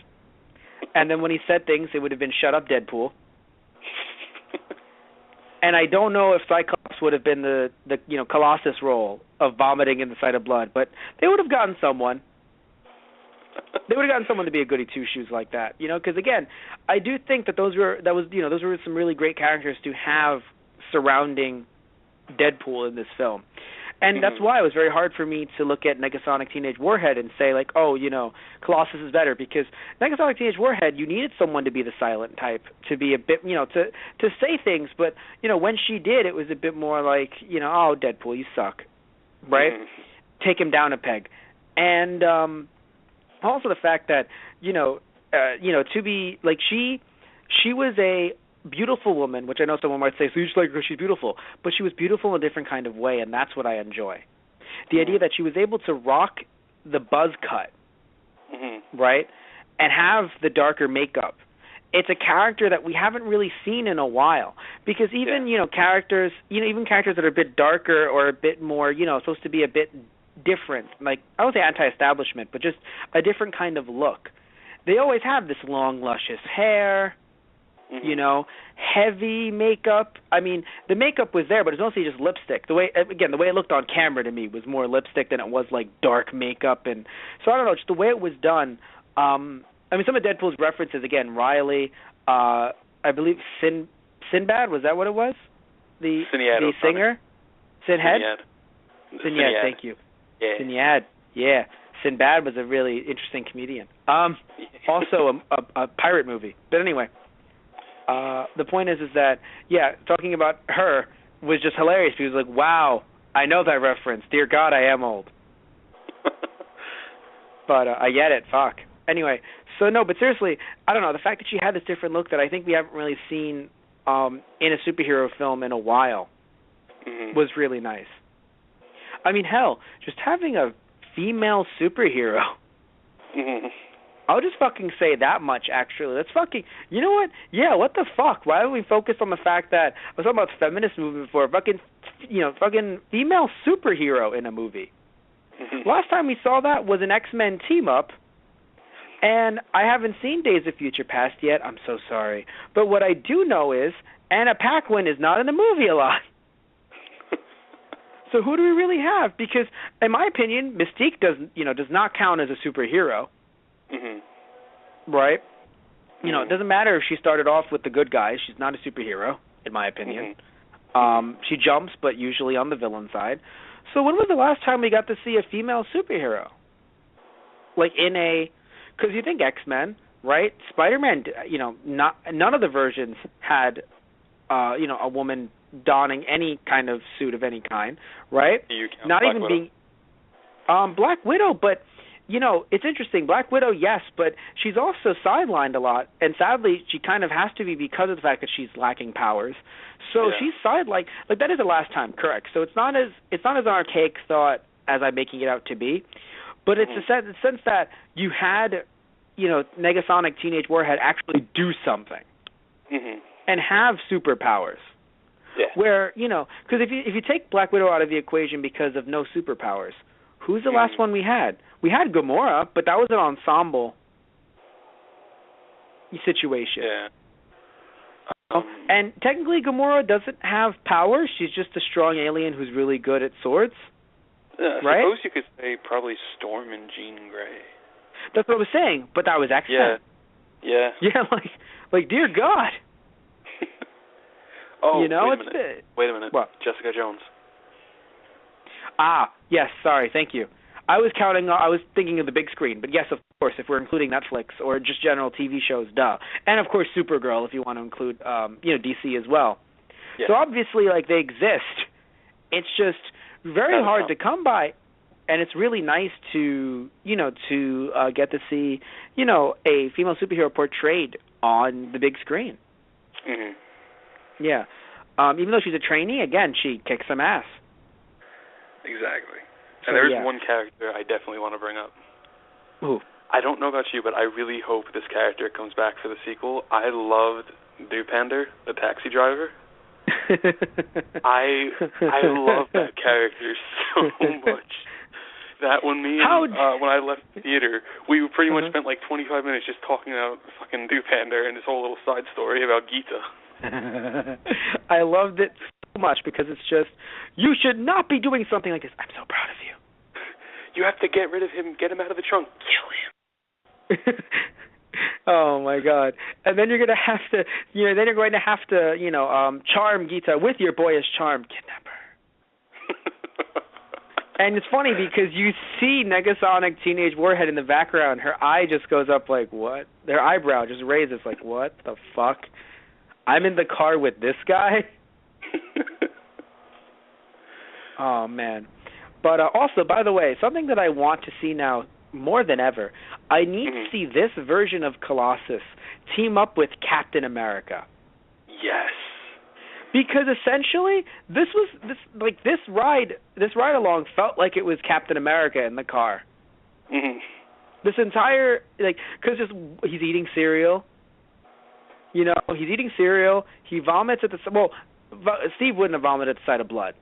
And then when he said things, it would have been shut up, Deadpool. And I don't know if Cyclops would have been the Colossus role of vomiting in the sight of blood, but they would have gotten someone. They would have gotten someone to be a goody two-shoes like that, because again, I do think that those were some really great characters to have surrounding Deadpool in this film. And that's why it was very hard for me to look at Negasonic Teenage Warhead and say, Colossus is better, because Negasonic Teenage Warhead, you needed someone to be the silent type, to be a bit, to say things, but, when she did, it was a bit more like, oh, Deadpool, you suck, right? take him down a peg. And also the fact that, to be, like, she was a beautiful woman, which I know someone might say, so you just like her, she's beautiful. But she was beautiful in a different kind of way, and that's what I enjoy. The idea that she was able to rock the buzz cut, right, and have the darker makeup. It's a character that we haven't really seen in a while, because even characters, even characters that are a bit darker or a bit more, supposed to be a bit different, like I don't say anti-establishment, but just a different kind of look. They always have this long, luscious hair, heavy makeup. I mean, the makeup was there, but it's mostly just lipstick. The way it looked on camera to me was more lipstick than it was like dark makeup, and so I don't know, just the way it was done. I mean, some of Deadpool's references, again, Riley, I believe Sinbad, was that what it was? The singer? Sinhead? Sinhead, thank you. Yeah. Sinhead, yeah. Sinbad was a really interesting comedian. Also a pirate movie. But anyway, the point is that, talking about her was just hilarious because like, wow, I know that reference. Dear God, I am old. But I get it, fuck. Anyway, so no, but seriously, I don't know, the fact that she had this different look that I think we haven't really seen in a superhero film in a while was really nice. I mean, hell, just having a female superhero. I'll just fucking say that much, actually. Let's fucking, you know what? Yeah, what the fuck? Why don't we focus on the fact that, I was talking about the feminist movement before, fucking female superhero in a movie. Last time we saw that was an X-Men team-up, and I haven't seen Days of Future Past yet. I'm so sorry. But what I do know is Anna Paquin is not in the movie a lot. So who do we really have? Because, in my opinion, Mystique does not count as a superhero. Right? It doesn't matter if she started off with the good guys. She's not a superhero, in my opinion. She jumps, but usually on the villain side. So when was the last time we got to see a female superhero? Like because you think X-Men, right? Spider-Man, none of the versions had, a woman donning any kind of suit of any kind, right? Not even being Black Widow, but it's interesting. Black Widow, yes, but she's also sidelined a lot, and sadly, she kind of has to be because of the fact that she's lacking powers. So she's sidelined. Like that is the last time, correct? So it's not as archaic thought as I'm making it out to be, but it's the sense that you had, Negasonic Teenage Warhead actually do something and have superpowers. Yeah. Where, because if you take Black Widow out of the equation because of no superpowers, who's the last one we had? We had Gamora, but that was an ensemble situation. Yeah. And technically Gamora doesn't have powers. She's just a strong alien who's really good at swords. Yeah, I right? suppose you could say probably Storm and Jean Grey. That's what I was saying, but that was X-Men. Yeah. Yeah, like dear God. Oh, wait a minute. What? Jessica Jones. Yes, sorry, thank you. I was thinking of the big screen, but yes, of course, if we're including Netflix or just general TV shows, duh. And of course Supergirl if you want to include DC as well. Yeah. So obviously they exist. It's just very hard to come by, and it's really nice to get to see, a female superhero portrayed on the big screen. Yeah. Even though she's a trainee, again, she kicks some ass. Exactly. And there's one character I definitely want to bring up. Who? I don't know about you, but I really hope this character comes back for the sequel. I loved Dupander, the taxi driver. I love that character so much. That when when I left the theater, we pretty much spent like 25 minutes just talking about fucking Dupander and his whole little side story about Gita. I loved it so much because it's just, you should not be doing something like this. I'm so proud of you. You have to get rid of him, get him out of the trunk, kill him. Oh my God! And then you're going to have to, charm Gita with your boyish charm, kidnap her. And it's funny because you see Negasonic Teenage Warhead in the background. Her eye just goes up like, what? Her eyebrow just raises like, what the fuck? I'm in the car with this guy? Oh, man. But also, by the way, something that I want to see now more than ever, I need to see this version of Colossus team up with Captain America. Yes. Because essentially, this ride along felt like it was Captain America in the car. Mm-hmm. This entire, because he's eating cereal. You know, he's eating cereal. He vomits at the Steve wouldn't have vomited at the sight of blood,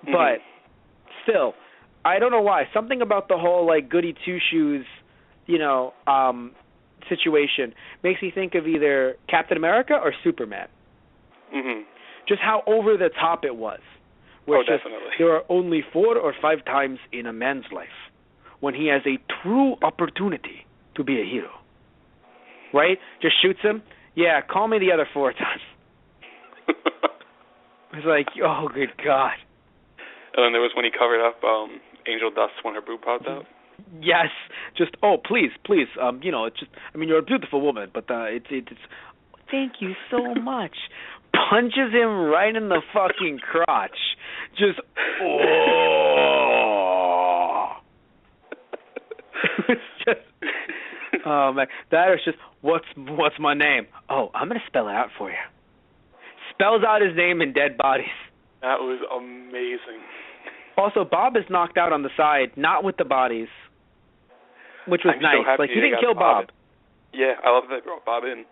but still, I don't know why. Something about the whole goody two shoes, situation makes me think of either Captain America or Superman. Mm-hmm. Just how over the top it was. Where definitely. There are only 4 or 5 times in a man's life when he has a true opportunity to be a hero. Right? Just shoots him. Yeah, call me the other 4 times. It's like, oh, good God. And then there was when he covered up Angel Dust when her boob popped out. Yes. Just, please. It's just, you're a beautiful woman, but it's thank you so much. Punches him right in the fucking crotch. Just, It's just, oh, man. That is just, what's my name? Oh, I'm going to spell it out for you. Spells out his name in Dead Bodies. That was amazing. Also, Bob is knocked out on the side, not with the bodies, which was nice. So he didn't kill Bob. Yeah, I love that they brought Bob in.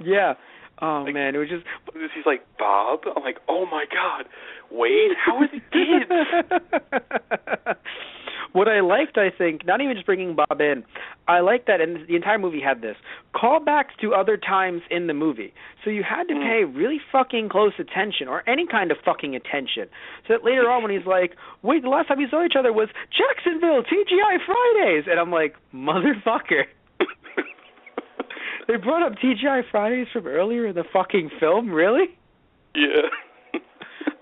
Yeah. Oh, man, it was just... He's like, Bob? I'm like, oh, my God. Wade? How are the kids? What I liked, I think, not even just bringing Bob in, I liked that, and the entire movie had this, callbacks to other times in the movie. So you had to pay really fucking close attention, or any kind of fucking attention. So that later on when he's like, wait, the last time we saw each other was Jacksonville, TGI Fridays. And I'm like, motherfucker. They brought up TGI Fridays from earlier in the fucking film? Really? Yeah.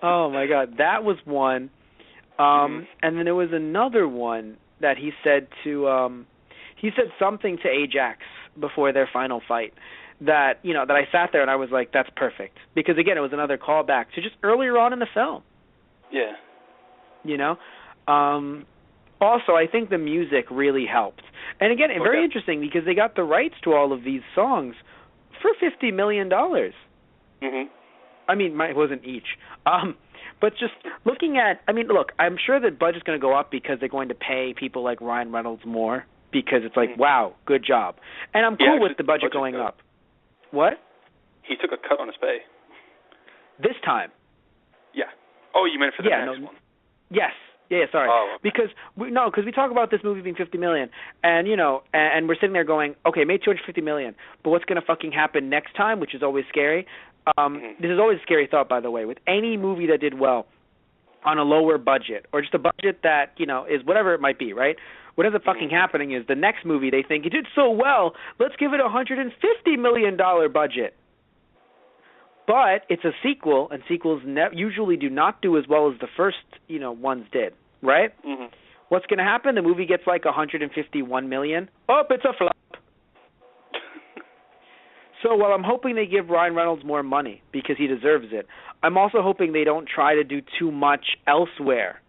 Oh, my God. That was one. And then there was another one that he said he said something to Ajax before their final fight that, that I sat there and I was like, that's perfect. Because, again, it was another callback to just earlier on in the film. Yeah. Also, I think the music really helped. And, again, very interesting because they got the rights to all of these songs for $50 million. Mm-hmm. It wasn't each. But just looking at, look, I'm sure the budget's going to go up because they're going to pay people like Ryan Reynolds more because it's like, wow, good job. And I'm cool with the budget going up. What? He took a cut on his pay. This time. Yeah. Oh, you meant for the next one? Yes. Yeah, sorry. Oh, okay. Because we talk about this movie being $50 million, and and we're sitting there going, okay, made $250 million, but what's going to fucking happen next time, which is always scary. This is always a scary thought, by the way, with any movie that did well on a lower budget, or just a budget that, is whatever it might be, right? What ends up fucking happening is the next movie they think, it did so well, let's give it a $150 million budget. But it's a sequel, and sequels usually do not do as well as the first, ones did, right? Mm-hmm. What's going to happen? The movie gets like $151 million. Oh, it's a flop. So while I'm hoping they give Ryan Reynolds more money because he deserves it, I'm also hoping they don't try to do too much elsewhere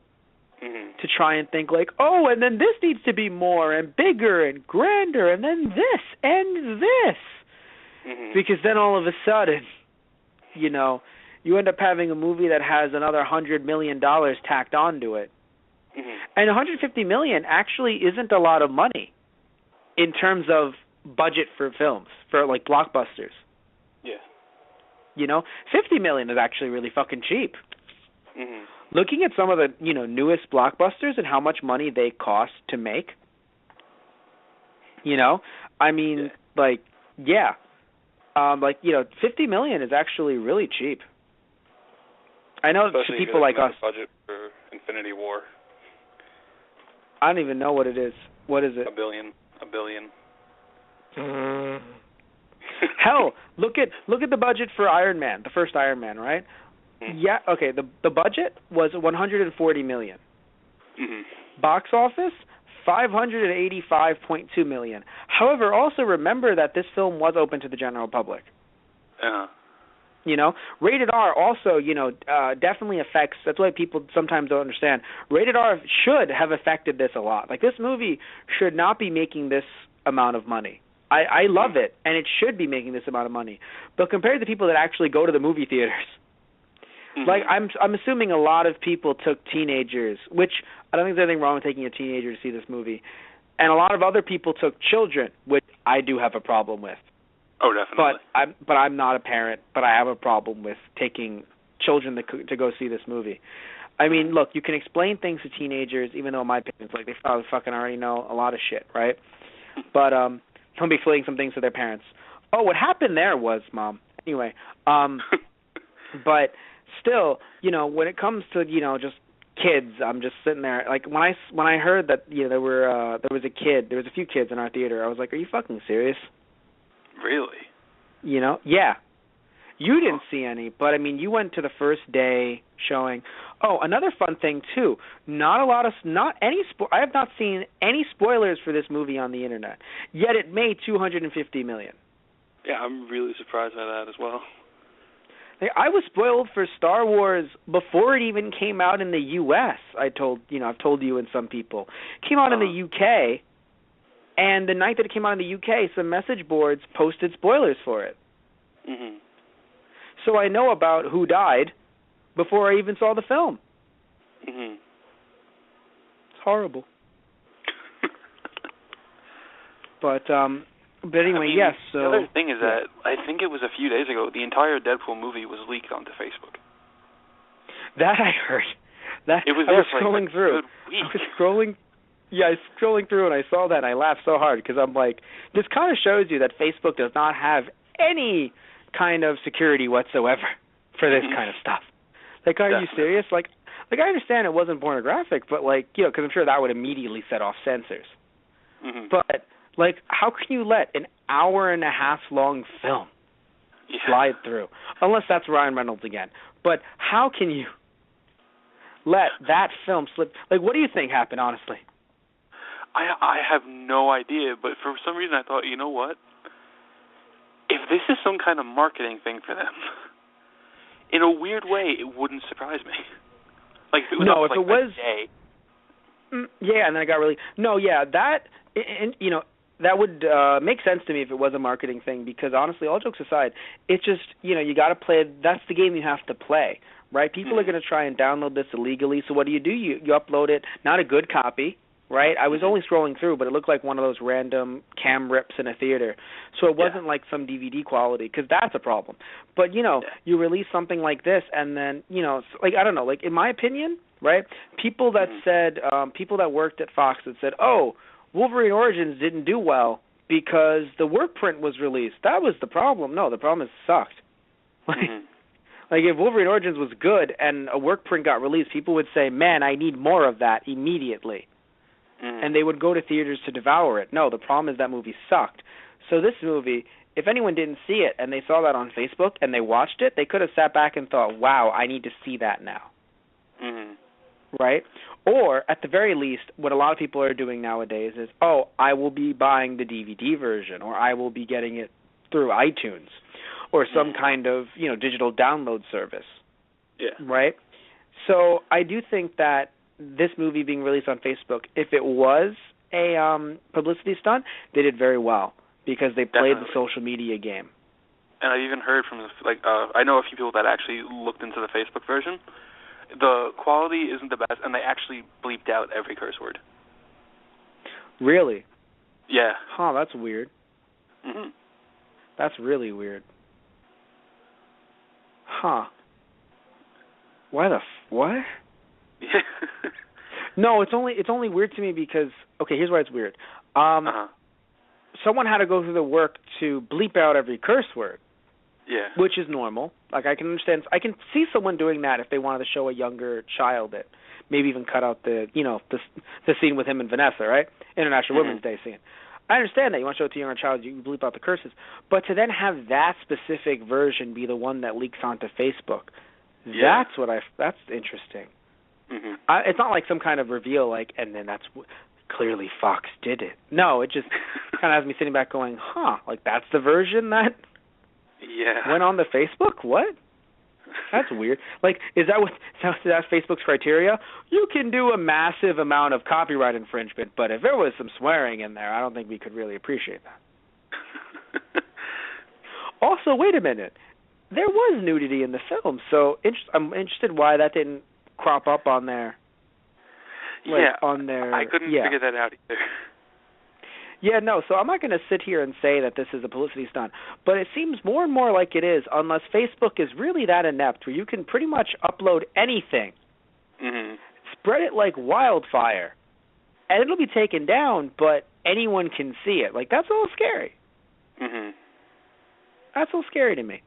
to try and think like, oh, and then this needs to be more and bigger and grander, and then this and this. Because then all of a sudden, you end up having a movie that has another $100 million tacked onto it. And $150 million actually isn't a lot of money in terms of budget for films, for like blockbusters. Yeah. $50 million is actually really fucking cheap. Looking at some of the, newest blockbusters and how much money they cost to make, $50 million is actually really cheap. I know especially to people like us. Budget for Infinity War. I don't even know what it is. What is it? $1 billion. Hell, look at the budget for Iron Man, the first Iron Man, right? Yeah, okay, the budget was $140 million. Box office, $585.2 million. However, also remember that this film was open to the general public. You know, rated R also, definitely affects. That's why people sometimes don't understand. Rated R should have affected this a lot. Like, this movie should not be making this amount of money. I love it, and it should be making this amount of money. But compared to people that actually go to the movie theaters, like, I'm assuming a lot of people took teenagers, which I don't think there's anything wrong with taking a teenager to see this movie, and a lot of other people took children, which I do have a problem with. Oh, definitely. But I'm not a parent, but I have a problem with taking children to go see this movie. I mean, look, you can explain things to teenagers, even though in my opinion, it's like they probably fucking already know a lot of shit, right? But don't be explaining some things to their parents. Oh, what happened there was, Mom. Anyway, but still, when it comes to just kids, I'm just sitting there like when I heard that there was a few kids in our theater, I was like, are you fucking serious? Really? Yeah. You didn't see any, but I mean, you went to the first day showing. Oh, another fun thing too. I have not seen any spoilers for this movie on the internet. Yet it made $250 million. Yeah, I'm really surprised by that as well. I was spoiled for Star Wars before it even came out in the U.S. I've told you and some people. It came out in the U.K., and the night that it came out in the U.K., some message boards posted spoilers for it. Mm-hmm. So I know about who died before I even saw the film. Mm-hmm. It's horrible. But anyway, yes. So the other thing is that I think it was a few days ago, the entire Deadpool movie was leaked onto Facebook. That I heard. It was I there was for scrolling through. I was scrolling. Yeah, I was scrolling through and I saw that and I laughed so hard because I'm like, this kind of shows you that Facebook does not have any kind of security whatsoever for this kind of stuff. Like, are you serious? Like I understand it wasn't pornographic, but because I'm sure that would immediately set off censors. Mm-hmm. But how can you let an hour-and-a-half long film slide through? Unless that's Ryan Reynolds again. But how can you let that film slip? What do you think happened, honestly? I have no idea, but for some reason I thought, you know what? If this is some kind of marketing thing for them, in a weird way, it wouldn't surprise me. If it was a day. Yeah, and then I got really... No, yeah, that would make sense to me if it was a marketing thing, because honestly, all jokes aside, it's just, you got to play... That's the game you have to play, right? People are going to try and download this illegally, so what do? You upload it, not a good copy, right? I was only scrolling through, but it looked like one of those random cam rips in a theater, so it wasn't like some DVD quality, because that's a problem. But, you release something like this, and then, I don't know, in my opinion, right, people that said, people that worked at Fox that said, oh, Wolverine Origins didn't do well because the work print was released. That was the problem. No, the problem is it sucked. If Wolverine Origins was good and a work print got released, people would say, man, I need more of that immediately. And they would go to theaters to devour it. No, the problem is that movie sucked. So this movie, if anyone didn't see it and they saw that on Facebook and they watched it, they could have sat back and thought, wow, I need to see that now. Right? Or, at the very least, what a lot of people are doing nowadays is, oh, I will be buying the DVD version, or I will be getting it through iTunes, or some kind of, digital download service. Yeah. Right? So I do think that this movie being released on Facebook, if it was a publicity stunt, they did very well, because they played the social media game. And I've even heard from, I know a few people that actually looked into the Facebook version. The quality isn't the best, and they actually bleeped out every curse word. Really? Yeah. Huh, that's weird. Mm-hmm. That's really weird. Huh. Why the what? No, it's only weird to me because, okay, here's why it's weird. Someone had to go through the work to bleep out every curse word. Yeah. Which is normal. I can understand. I can see someone doing that if they wanted to show a younger child it. Maybe even cut out the scene with him and Vanessa, right? International Women's Day scene. I understand that. You want to show it to a younger child, you bleep out the curses. But to then have that specific version be the one that leaks onto Facebook, that's interesting. It's not like some kind of reveal, and then that's clearly Fox did it. No, it just kind of has me sitting back going, huh, that's the version that... Yeah. Went on the Facebook? What? That's weird. Like, is that Facebook's criteria? You can do a massive amount of copyright infringement, but if there was some swearing in there, I don't think we could really appreciate that. Also, wait a minute. There was nudity in the film, so I'm interested why that didn't crop up on there. Like, on their, I couldn't figure that out either. Yeah, no, so I'm not going to sit here and say that this is a publicity stunt, but it seems more and more like it is, unless Facebook is really that inept where you can pretty much upload anything, spread it like wildfire, and it'll be taken down, but anyone can see it. Like, that's a little scary. That's a little scary to me.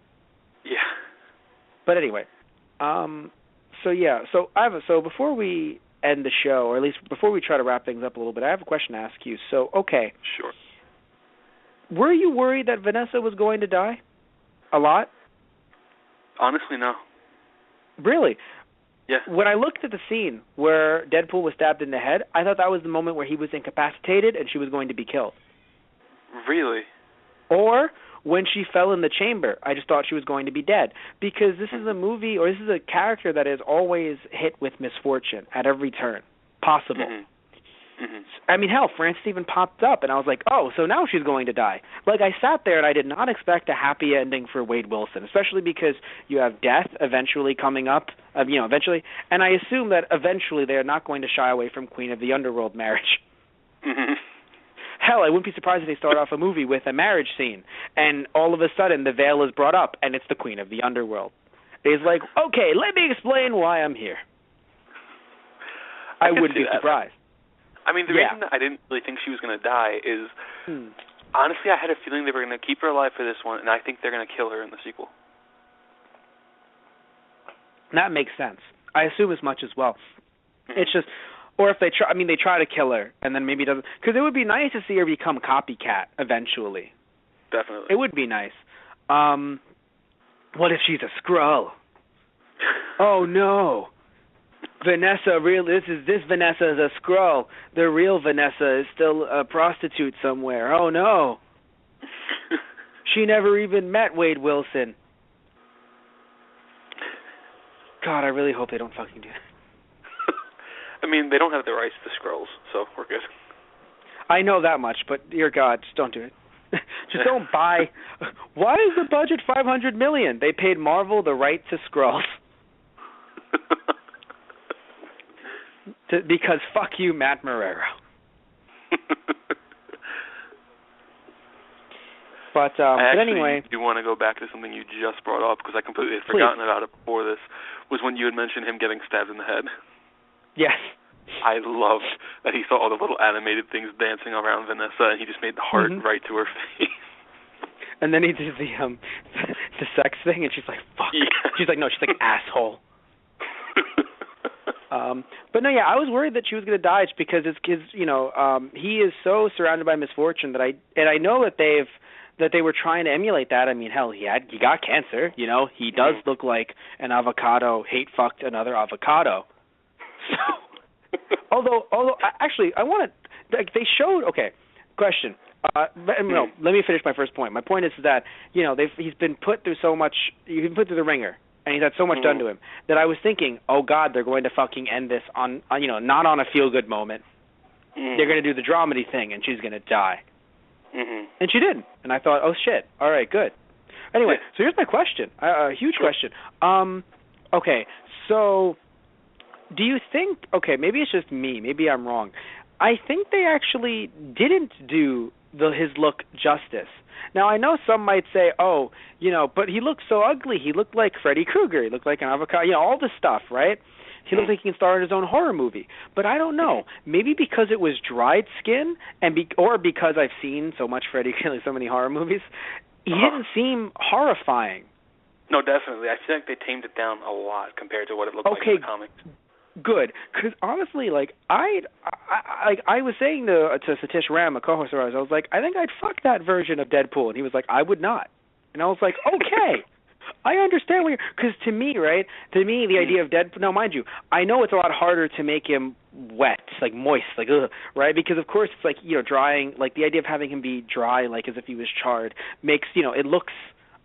Yeah. But anyway, so before we end the show, or at least before we try to wrap things up a little bit, I have a question to ask you. So, okay. Sure. Were you worried that Vanessa was going to die? A lot? Honestly, no. Really? Yeah. When I looked at the scene where Deadpool was stabbed in the head, I thought that was the moment where he was incapacitated and she was going to be killed. Really? Or when she fell in the chamber, I just thought she was going to be dead. Because this is a movie, or this is a character that is always hit with misfortune at every turn possible. I mean, hell, Frances even popped up, and I was like, oh, so now she's going to die. Like, I sat there, and I did not expect a happy ending for Wade Wilson, especially because you have death eventually coming up, eventually, and I assume that eventually they are not going to shy away from Queen of the Underworld marriage. Hell, I wouldn't be surprised if they start off a movie with a marriage scene, and all of a sudden the veil is brought up, and it's the Queen of the Underworld. It's like, okay, let me explain why I'm here. I wouldn't be surprised. I mean, the reason that I didn't really think she was going to die is, honestly, I had a feeling they were going to keep her alive for this one, and I think they're going to kill her in the sequel. That makes sense. I assume as much as well. It's just... Or if they try to kill her, and then maybe it doesn't. Because it would be nice to see her become copycat eventually. Definitely. It would be nice. What if she's a Skrull? Oh no, Vanessa. This Vanessa is a Skrull. The real Vanessa is still a prostitute somewhere. Oh no. She never even met Wade Wilson. God, I really hope they don't fucking do that. I mean, they don't have the rights to Skrulls, so we're good. I know that much, but dear God, just don't do it. Just don't buy. Why is the budget $500 million? They paid Marvel the right to Skrulls. Because fuck you, Matt Marrero. But anyway, I do want to go back to something you just brought up because I completely had forgotten about it before this. Was when you had mentioned him getting stabbed in the head. Yes. I loved that he saw all the little animated things dancing around Vanessa, and he just made the heart right to her face. And then he did the sex thing, and she's like, fuck. Yeah. She's like, no, she's like, asshole. But no, I was worried that she was going to die just because his kids, he is so surrounded by misfortune that I know that they were trying to emulate that. I mean, hell, he got cancer, he does look like an avocado hate-fucked another avocado. So, although, actually, I want to. They showed. Okay, question. No, let me finish my first point. My point is that he's been put through so much. He's been put through the ringer, and he's had so much done to him that I was thinking, oh God, they're going to fucking end this on not on a feel good moment. They're going to do the dramedy thing, and she's going to die. And she didn't. And I thought, oh shit. All right, good. Anyway, so here's my question. A huge question. Okay, so. Do you think, okay, maybe it's just me, maybe I'm wrong. I think they actually didn't do his look justice. Now, I know some might say, oh, but he looked so ugly. He looked like Freddy Krueger. He looked like an avocado, all this stuff, right? He looked like he can star in his own horror movie. But I don't know. Maybe because it was dried skin, or because I've seen so much Freddy Krueger, so many horror movies, he didn't seem horrifying. No, definitely. I feel like they tamed it down a lot compared to what it looked like in the comics. Good, because honestly, I was saying to Satish Ram, a co-host of ours, I was like, I think I'd fuck that version of Deadpool, and he was like, I would not, and I was like, okay, I understand because to me, the idea of Deadpool. Now, mind you, I know it's a lot harder to make him wet, like moist, like ugh, right? Because of course it's like drying, like the idea of having him be dry, like as if he was charred, makes it looks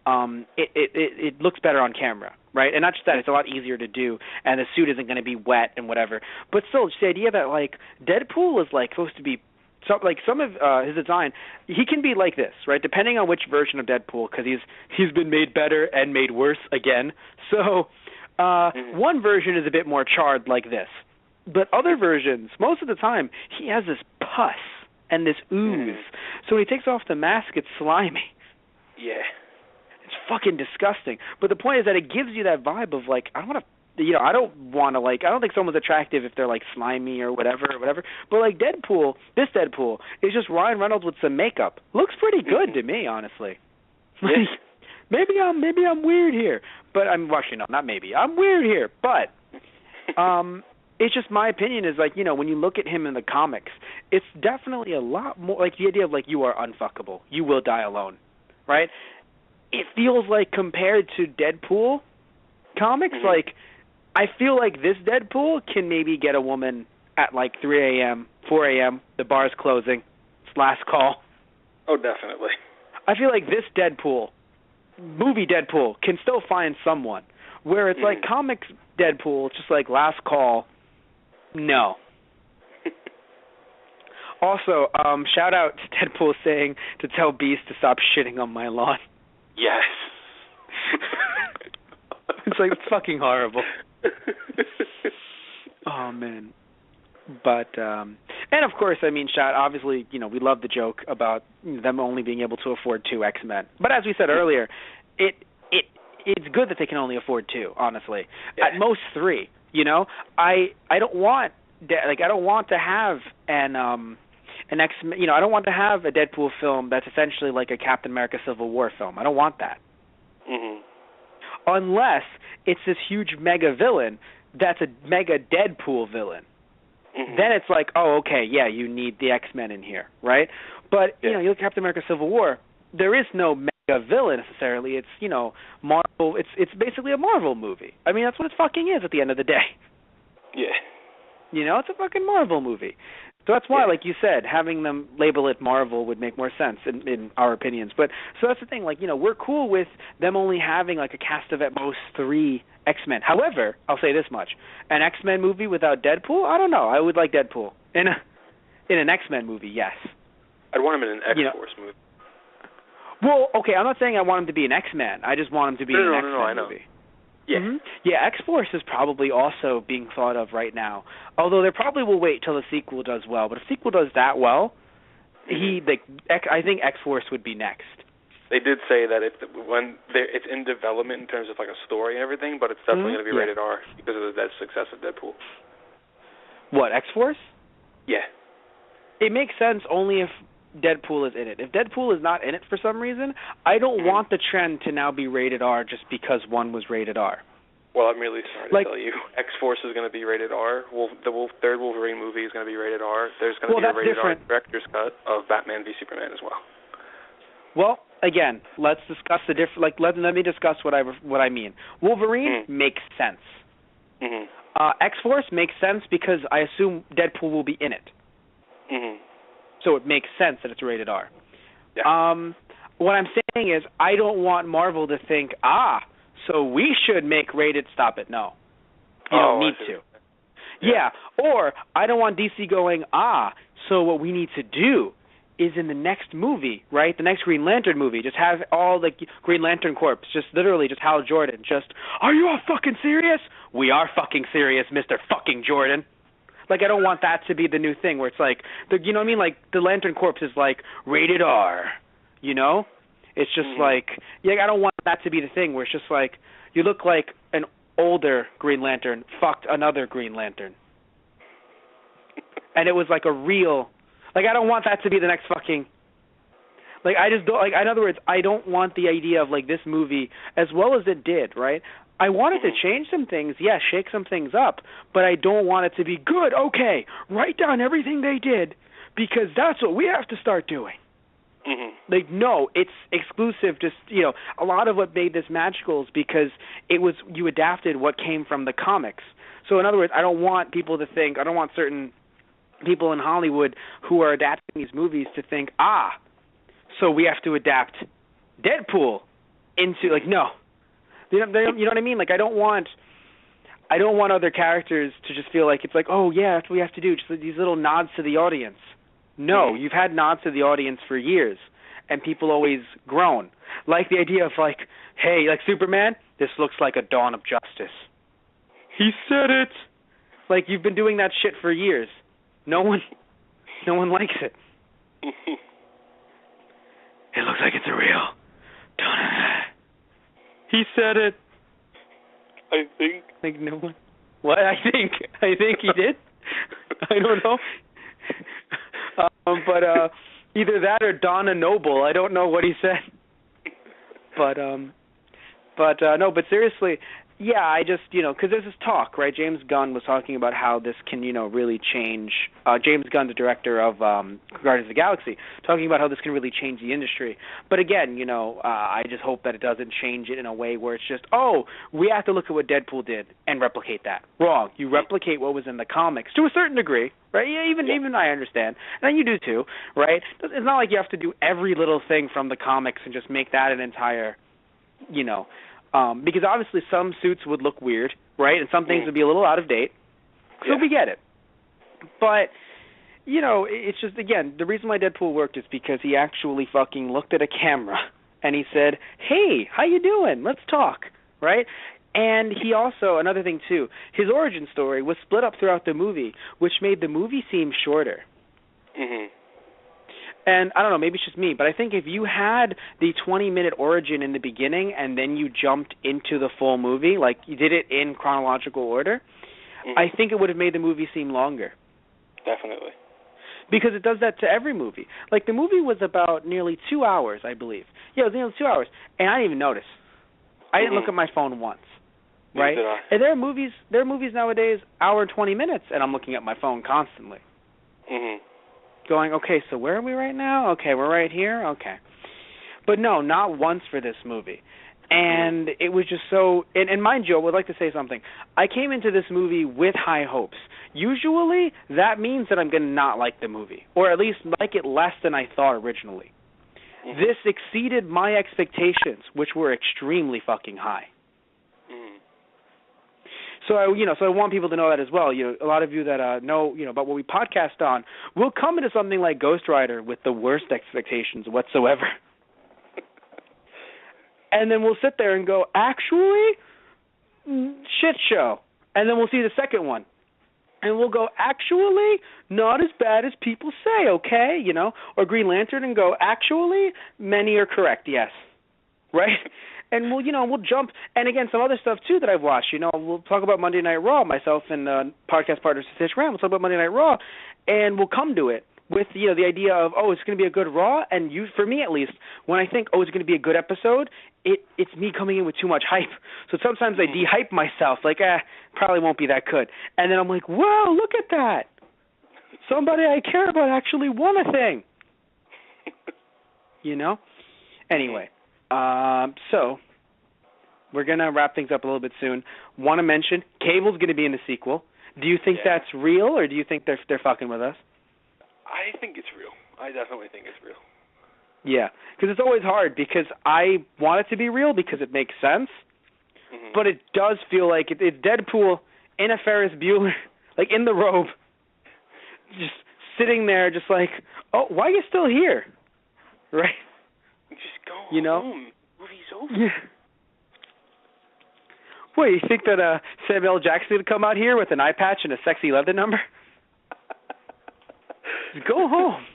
it looks better on camera, right? And not just that, it's a lot easier to do, and the suit isn't going to be wet and whatever. But still, just the idea that like Deadpool is like supposed to be some of his design, he can be like this, right? Depending on which version of Deadpool, because he's been made better and made worse again. So one version is a bit more charred like this, but other versions, most of the time, he has this pus and this ooze. So when he takes off the mask, it's slimy. Yeah. It's fucking disgusting. But the point is that it gives you that vibe of like, I don't think someone's attractive if they're like slimy or whatever. But like Deadpool, this Deadpool is just Ryan Reynolds with some makeup. Looks pretty good to me, honestly. Like, maybe I'm weird here, but I'm actually no, not maybe. I'm weird here, but it's just my opinion is like, when you look at him in the comics, it's definitely a lot more like the idea of like you are unfuckable. You will die alone, right? It feels like compared to Deadpool comics, like I feel like this Deadpool can maybe get a woman at like 3 a.m., 4 a.m., the bar's closing, it's last call. Oh, definitely. I feel like this Deadpool, movie Deadpool, can still find someone, where it's like comics Deadpool, it's just like last call, no. Also, shout out to Deadpool saying to tell Beast to stop shitting on my lawn. Yes. It's like, it's fucking horrible. Oh, man. But, and of course, I mean, obviously, we love the joke about them only being able to afford 2 X-Men. But as we said earlier, it's good that they can only afford 2, honestly. Yeah. At most 3, I don't want, I don't want to have an X-Men, I don't want to have a Deadpool film that's essentially like a Captain America Civil War film. I don't want that. Unless it's this huge mega villain that's a mega Deadpool villain. Then it's like, oh, okay, yeah, you need the X-Men in here, right? But, you look at Captain America Civil War, there is no mega villain necessarily. It's, Marvel. It's basically a Marvel movie. I mean, that's what it fucking is at the end of the day. Yeah. It's a fucking Marvel movie. So that's why, like you said, having them label it Marvel would make more sense in our opinions. But so that's the thing, like, we're cool with them only having like a cast of at most 3 X-Men. However, I'll say this much. An X-Men movie without Deadpool? I don't know. I would like Deadpool. In an X-Men movie, yes. I'd want him in an X-Force movie. Well, okay, I'm not saying I want him to be an X-Men. I just want him to be in an X-Men movie. Yeah. Yeah, X-Force is probably also being thought of right now. Although they probably will wait till the sequel does well. But if the sequel does that well, I think X-Force would be next. They did say that it's in development in terms of like a story and everything, but it's definitely going to be rated R because of the success of Deadpool. What, X-Force? Yeah. It makes sense only if Deadpool is in it. If Deadpool is not in it for some reason, I don't want the trend to now be rated R just because one was rated R. Well, I'm really sorry to tell you. X-Force is going to be rated R. The third Wolverine movie is going to be rated R. There's going to be a rated R director's cut of Batman v Superman as well. Well, again, let's discuss the different. Let me discuss what I mean. Wolverine makes sense. X-Force makes sense because I assume Deadpool will be in it. So it makes sense that it's rated R. Yeah. What I'm saying is I don't want Marvel to think, so we should make rated. Stop it. No. You don't need to. Yeah. Or I don't want DC going, so what we need to do is in the next movie, right, the next Green Lantern movie, just have all the Green Lantern Corps, just literally just Hal Jordan, are you all fucking serious? We are fucking serious, Mr. fucking Jordan. Like, I don't want that to be the new thing where it's like, you know what I mean? Like, the Lantern Corps is like, rated R, It's just like, I don't want that to be the thing where it's just like, you look like an older Green Lantern fucked another Green Lantern. And it was like a real, I don't want that to be the next fucking, I just don't, in other words, I don't want the idea of, this movie, as well as it did, right? I wanted to change some things, shake some things up, but I don't want it to be good. Okay, write down everything they did because that's what we have to start doing. No, it's exclusive. Just a lot of what made this magical is because you adapted what came from the comics. So in other words, I don't want people to think. I don't want certain people in Hollywood who are adapting these movies to think, so we have to adapt Deadpool into like no. They don't, you know what I mean? Like I don't want other characters to just feel like it's like, oh yeah, that's what we have to do. Just these little nods to the audience. No, you've had nods to the audience for years, and people always groan. Like the idea of like, hey, like Superman, this looks like a dawn of justice. He said it. Like you've been doing that shit for years. No one likes it. It looks like it's a real. He said it. I think. Like no one. What? I think he did. I don't know. But either that or Donna Noble. I don't know what he said. But no. But seriously, yeah. I just because there's this talk, right? James Gunn was talking about how this can really change. James Gunn, the director of Guardians of the Galaxy, talking about how this can really change the industry. But again, I just hope that it doesn't change it in a way where it's just, oh, we have to look at what Deadpool did and replicate that. Wrong. You replicate what was in the comics to a certain degree, right? Yeah, even I understand, and you do too, right? It's not like you have to do every little thing from the comics and just make that an entire, because obviously some suits would look weird, right? And some things would be a little out of date. So we get it. But, it's just, again, the reason why Deadpool worked is because he actually fucking looked at a camera and he said, hey, how you doing? Let's talk, right? And he also, another thing too, his origin story was split up throughout the movie, which made the movie seem shorter. Mm-hmm. And I don't know, maybe it's just me, but I think if you had the 20-minute origin in the beginning and then you jumped into the full movie, like you did it in chronological order, I think it would have made the movie seem longer. Definitely. Because it does that to every movie. Like the movie was about nearly 2 hours, I believe. Yeah, it was nearly 2 hours, and I didn't even notice. I didn't look at my phone once, right? And there are movies nowadays, hour and 20 minutes, and I'm looking at my phone constantly. Mm-hmm. Going, okay, so where are we right now? Okay, we're right here? Okay. But no, not once for this movie. And it was just so, and mind you, I would like to say something. I came into this movie with high hopes. Usually, that means that I'm going to not like the movie, or at least like it less than I thought originally. Mm-hmm. This exceeded my expectations, which were extremely fucking high. So I want people to know that as well. A lot of you that know, about what we podcast on, will come into something like Ghost Rider with the worst expectations whatsoever, and then we'll sit there and go, actually, shit show, and then we'll see the second one, and we'll go, actually, not as bad as people say, okay, or Green Lantern, and go, actually, many are correct, yes, right. And we'll jump, and again, some other stuff too that I've watched. We'll talk about Monday Night Raw. Myself and podcast partner Satish Ram will talk about Monday Night Raw, and we'll come to it with the idea of, oh, it's going to be a good Raw. And for me at least, when I think, oh, it's going to be a good episode, it's me coming in with too much hype. So sometimes I de-hype myself, like, probably won't be that good. And then I'm like, whoa, look at that! Somebody I care about actually won a thing. Anyway. So we're going to wrap things up a little bit soon. Want to mention, Cable's going to be in the sequel. Do you think that's real, or do you think they're fucking with us? I think it's real. I definitely think it's real. Yeah, because it's always hard, because I want it to be real because it makes sense, but it does feel like it's Deadpool in a Ferris Bueller, like in the robe, just sitting there just like, oh, why are you still here? Right? Just go home. Movie's over. Yeah. What, you think that Samuel L. Jackson would come out here with an eye patch and a sexy leather number? Just go home.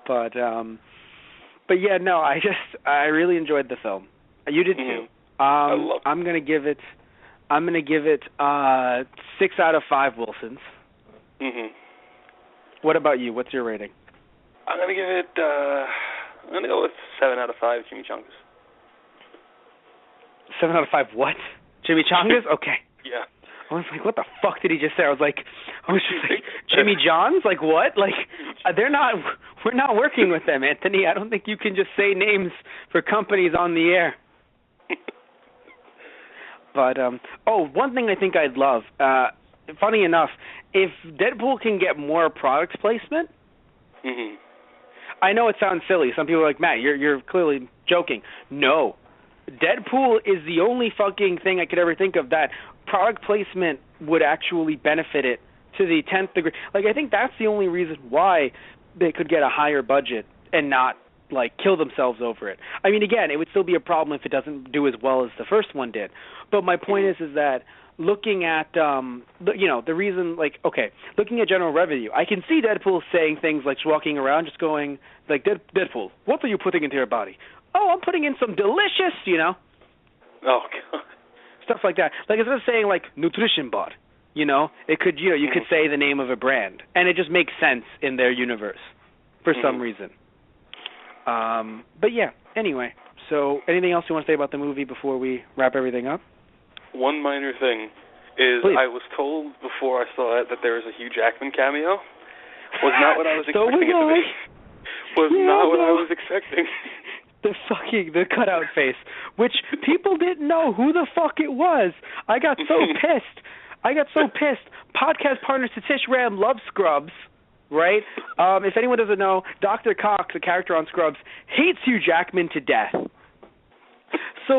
But yeah, no, I really enjoyed the film. You did too. I loved it. I'm gonna give it 6 out of 5 Wilsons. What about you? What's your rating? I'm going to give it, I'm going to go with 7 out of 5 chimichangas. 7 out of 5 what? Chimichangas? Okay. Yeah. I was like, what the fuck did he just say? I was like, Jimmy John's? Like what? Like, we're not working with them, Anthony. I don't think you can just say names for companies on the air. But, one thing I think I'd love, funny enough, if Deadpool can get more product placement, I know it sounds silly. Some people are like, Matt, you're clearly joking. No. Deadpool is the only fucking thing I could ever think of that product placement would actually benefit it to the 10th degree. Like, I think that's the only reason why they could get a higher budget and not, like, kill themselves over it. I mean, again, it would still be a problem if it doesn't do as well as the first one did. But my point is that looking at, the reason, like, okay, looking at general revenue, I can see Deadpool saying things like walking around just going, like, Deadpool, what are you putting into your body? Oh, I'm putting in some delicious, Oh, God. Stuff like that. Like, instead of saying, like, nutrition bar, it could, you could say the name of a brand. And it just makes sense in their universe for some reason. But, yeah, anyway. So, anything else you want to say about the movie before we wrap everything up? One minor thing is Please. I was told before I saw it that there was a Hugh Jackman cameo. Was not what I was expecting it to be. Was not what I was expecting. The cutout face, which people didn't know who the fuck it was. I got so pissed. Podcast partner Satish Ram loves Scrubs, right? If anyone doesn't know, Dr. Cox, a character on Scrubs, hates Hugh Jackman to death. So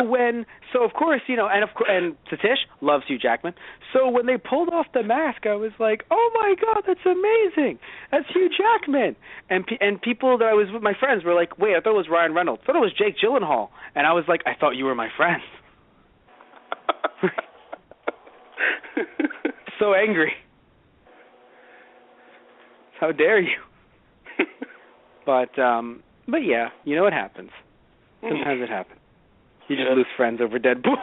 of course, and Satish loves Hugh Jackman. So when they pulled off the mask, I was like, oh my God, that's amazing. That's Hugh Jackman. And people that I was with, my friends, were like, wait, I thought it was Ryan Reynolds. I thought it was Jake Gyllenhaal. And I was like, I thought you were my friend. So angry. How dare you? But yeah, it happens. Sometimes it happens. You just lose friends over Deadpool.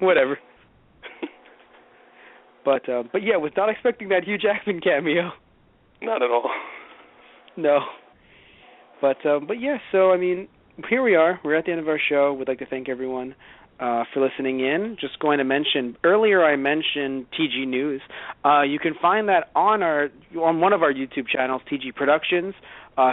Whatever. But yeah, was not expecting that Hugh Jackman cameo. Not at all. No. But yeah, so I mean, here we are. We're at the end of our show. We'd like to thank everyone for listening in. Just going to mention, earlier I mentioned TG News. You can find that on one of our YouTube channels, TG Productions,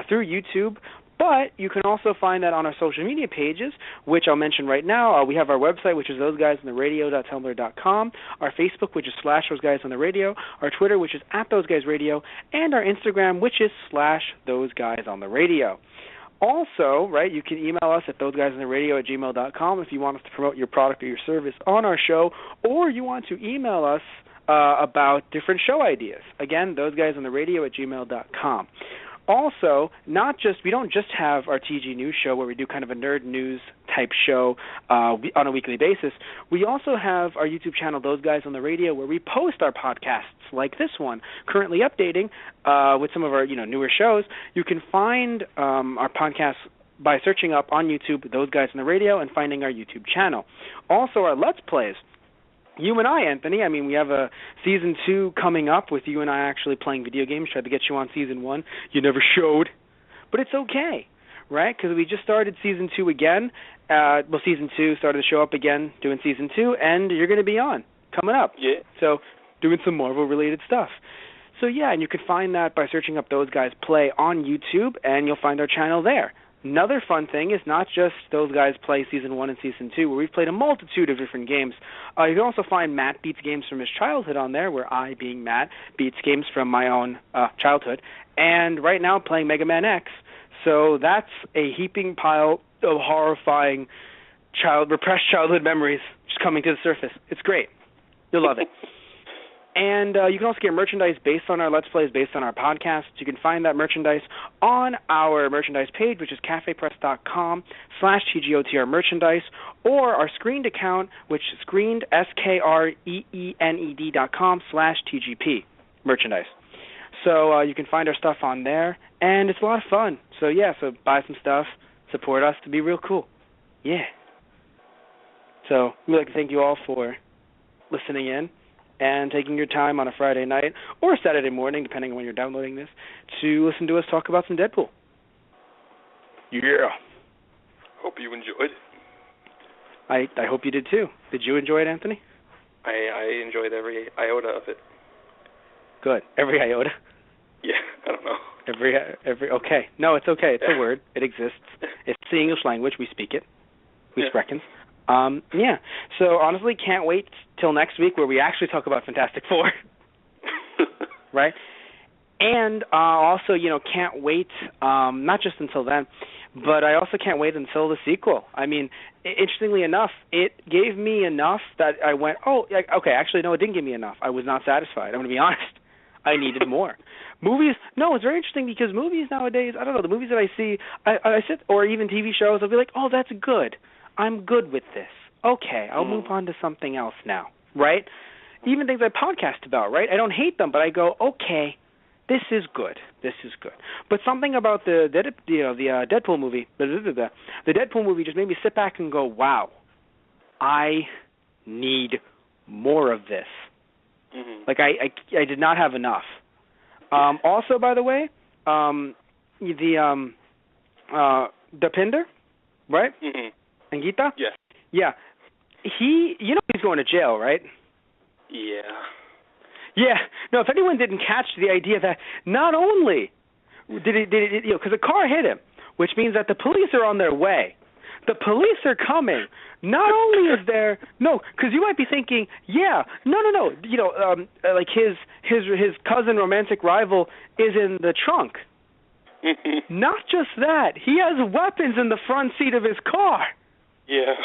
through YouTube. But you can also find that on our social media pages, which I'll mention right now. We have our website, which is thoseguysontherradio.tumblr.com, our Facebook, which is /thoseguysontherradio, our Twitter, which is @thoseguysradio, and our Instagram, which is /thoseguysontherradio. Also, right, you can email us at thoseguysontherradio@gmail.com if you want us to promote your product or your service on our show, or you want to email us about different show ideas. Again, thoseguysontherradio@gmail.com. Also, we don't just have our TG News show where we do kind of a nerd news type show on a weekly basis. We also have our YouTube channel, Those Guys on the Radio, where we post our podcasts like this one, currently updating with some of our newer shows. You can find our podcasts by searching up on YouTube Those Guys on the Radio and finding our YouTube channel. Also, our Let's Plays. You and I, Anthony, I mean, we have a Season 2 coming up with you and I actually playing video games. Tried to get you on Season 1. You never showed. But it's okay, right? Because we just started Season 2 again. Season 2 started to show up again, doing Season 2, and you're going to be on, coming up. Yeah. So, doing some Marvel-related stuff. So, yeah, and you can find that by searching up Those Guys Play on YouTube, and you'll find our channel there. Another fun thing is not just Those Guys Play Season 1 and Season 2, where we've played a multitude of different games. You can also find Matt Beats Games from his childhood on there, where I, being Matt, beats games from my own childhood. And right now I'm playing Mega Man X. So that's a heaping pile of horrifying repressed childhood memories just coming to the surface. It's great. You'll love it. And you can also get merchandise based on our Let's Plays, based on our podcasts. You can find that merchandise on our merchandise page, which is cafepress.com/TGOTR merchandise, or our Screened account, which is screened, SKREENED.com/TGP merchandise. So you can find our stuff on there, and it's a lot of fun. So, yeah, so buy some stuff, support us to be real cool. Yeah. So we'd like to thank you all for listening in and taking your time on a Friday night or Saturday morning, depending on when you're downloading this, to listen to us talk about some Deadpool. Yeah. Hope you enjoyed. I hope you did too. Did you enjoy it, Anthony? I enjoyed every iota of it. Good. Every iota? Yeah, I don't know. Every okay. No, it's okay. It's a word. It exists. It's the English language. We speak it. We sprechen. Yeah. So honestly, can't wait till next week where we actually talk about Fantastic Four. Right? And also, can't wait, not just until then, but I also can't wait until the sequel. I mean, interestingly enough, it gave me enough that I went, okay, actually, no, it didn't give me enough. I was not satisfied. I'm going to be honest. I needed more. Movies, no, it's very interesting because movies nowadays, I don't know, the movies that I see, I sit, or even TV shows, I'll be like, oh, that's good. I'm good with this. Okay, I'll move on to something else now, right? Even things I podcast about, right? I don't hate them, but I go, okay, this is good. This is good. But something about the Deadpool movie, the Deadpool movie just made me sit back and go, wow, I need more of this. Mm-hmm. Like I did not have enough. Also, by the way, the Depinder, right? Mm-hmm. Anguita? Yeah. Yeah. He's going to jail, right? Yeah. Yeah. No, if anyone didn't catch the idea that not only did it because a car hit him, which means that the police are on their way. The police are coming. Not only is there because you might be thinking, no, like his cousin romantic rival is in the trunk. Not just that, he has weapons in the front seat of his car. Yeah.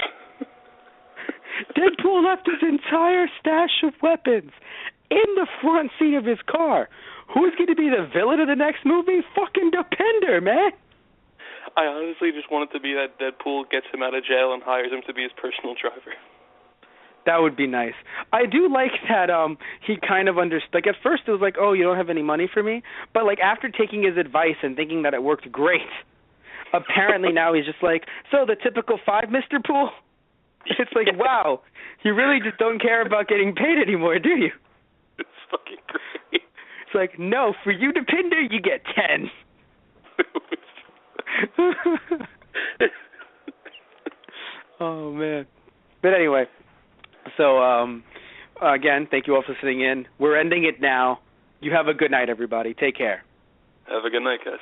Deadpool left his entire stash of weapons in the front seat of his car. Who's going to be the villain of the next movie? Fucking Depinder, man. I honestly just want it to be that Deadpool gets him out of jail and hires him to be his personal driver. That would be nice. I do like that he kind of understood. Like, at first it was like, oh, you don't have any money for me? But, like, after taking his advice and thinking that it worked great, apparently now he's just like, so the typical 5, Mr. Poole? It's like, wow, you really just don't care about getting paid anymore, do you? It's fucking great. It's like, no, for you, Depinder, you get 10. Oh, man. But anyway, so, again, thank you all for listening in. We're ending it now. You have a good night, everybody. Take care. Have a good night, guys.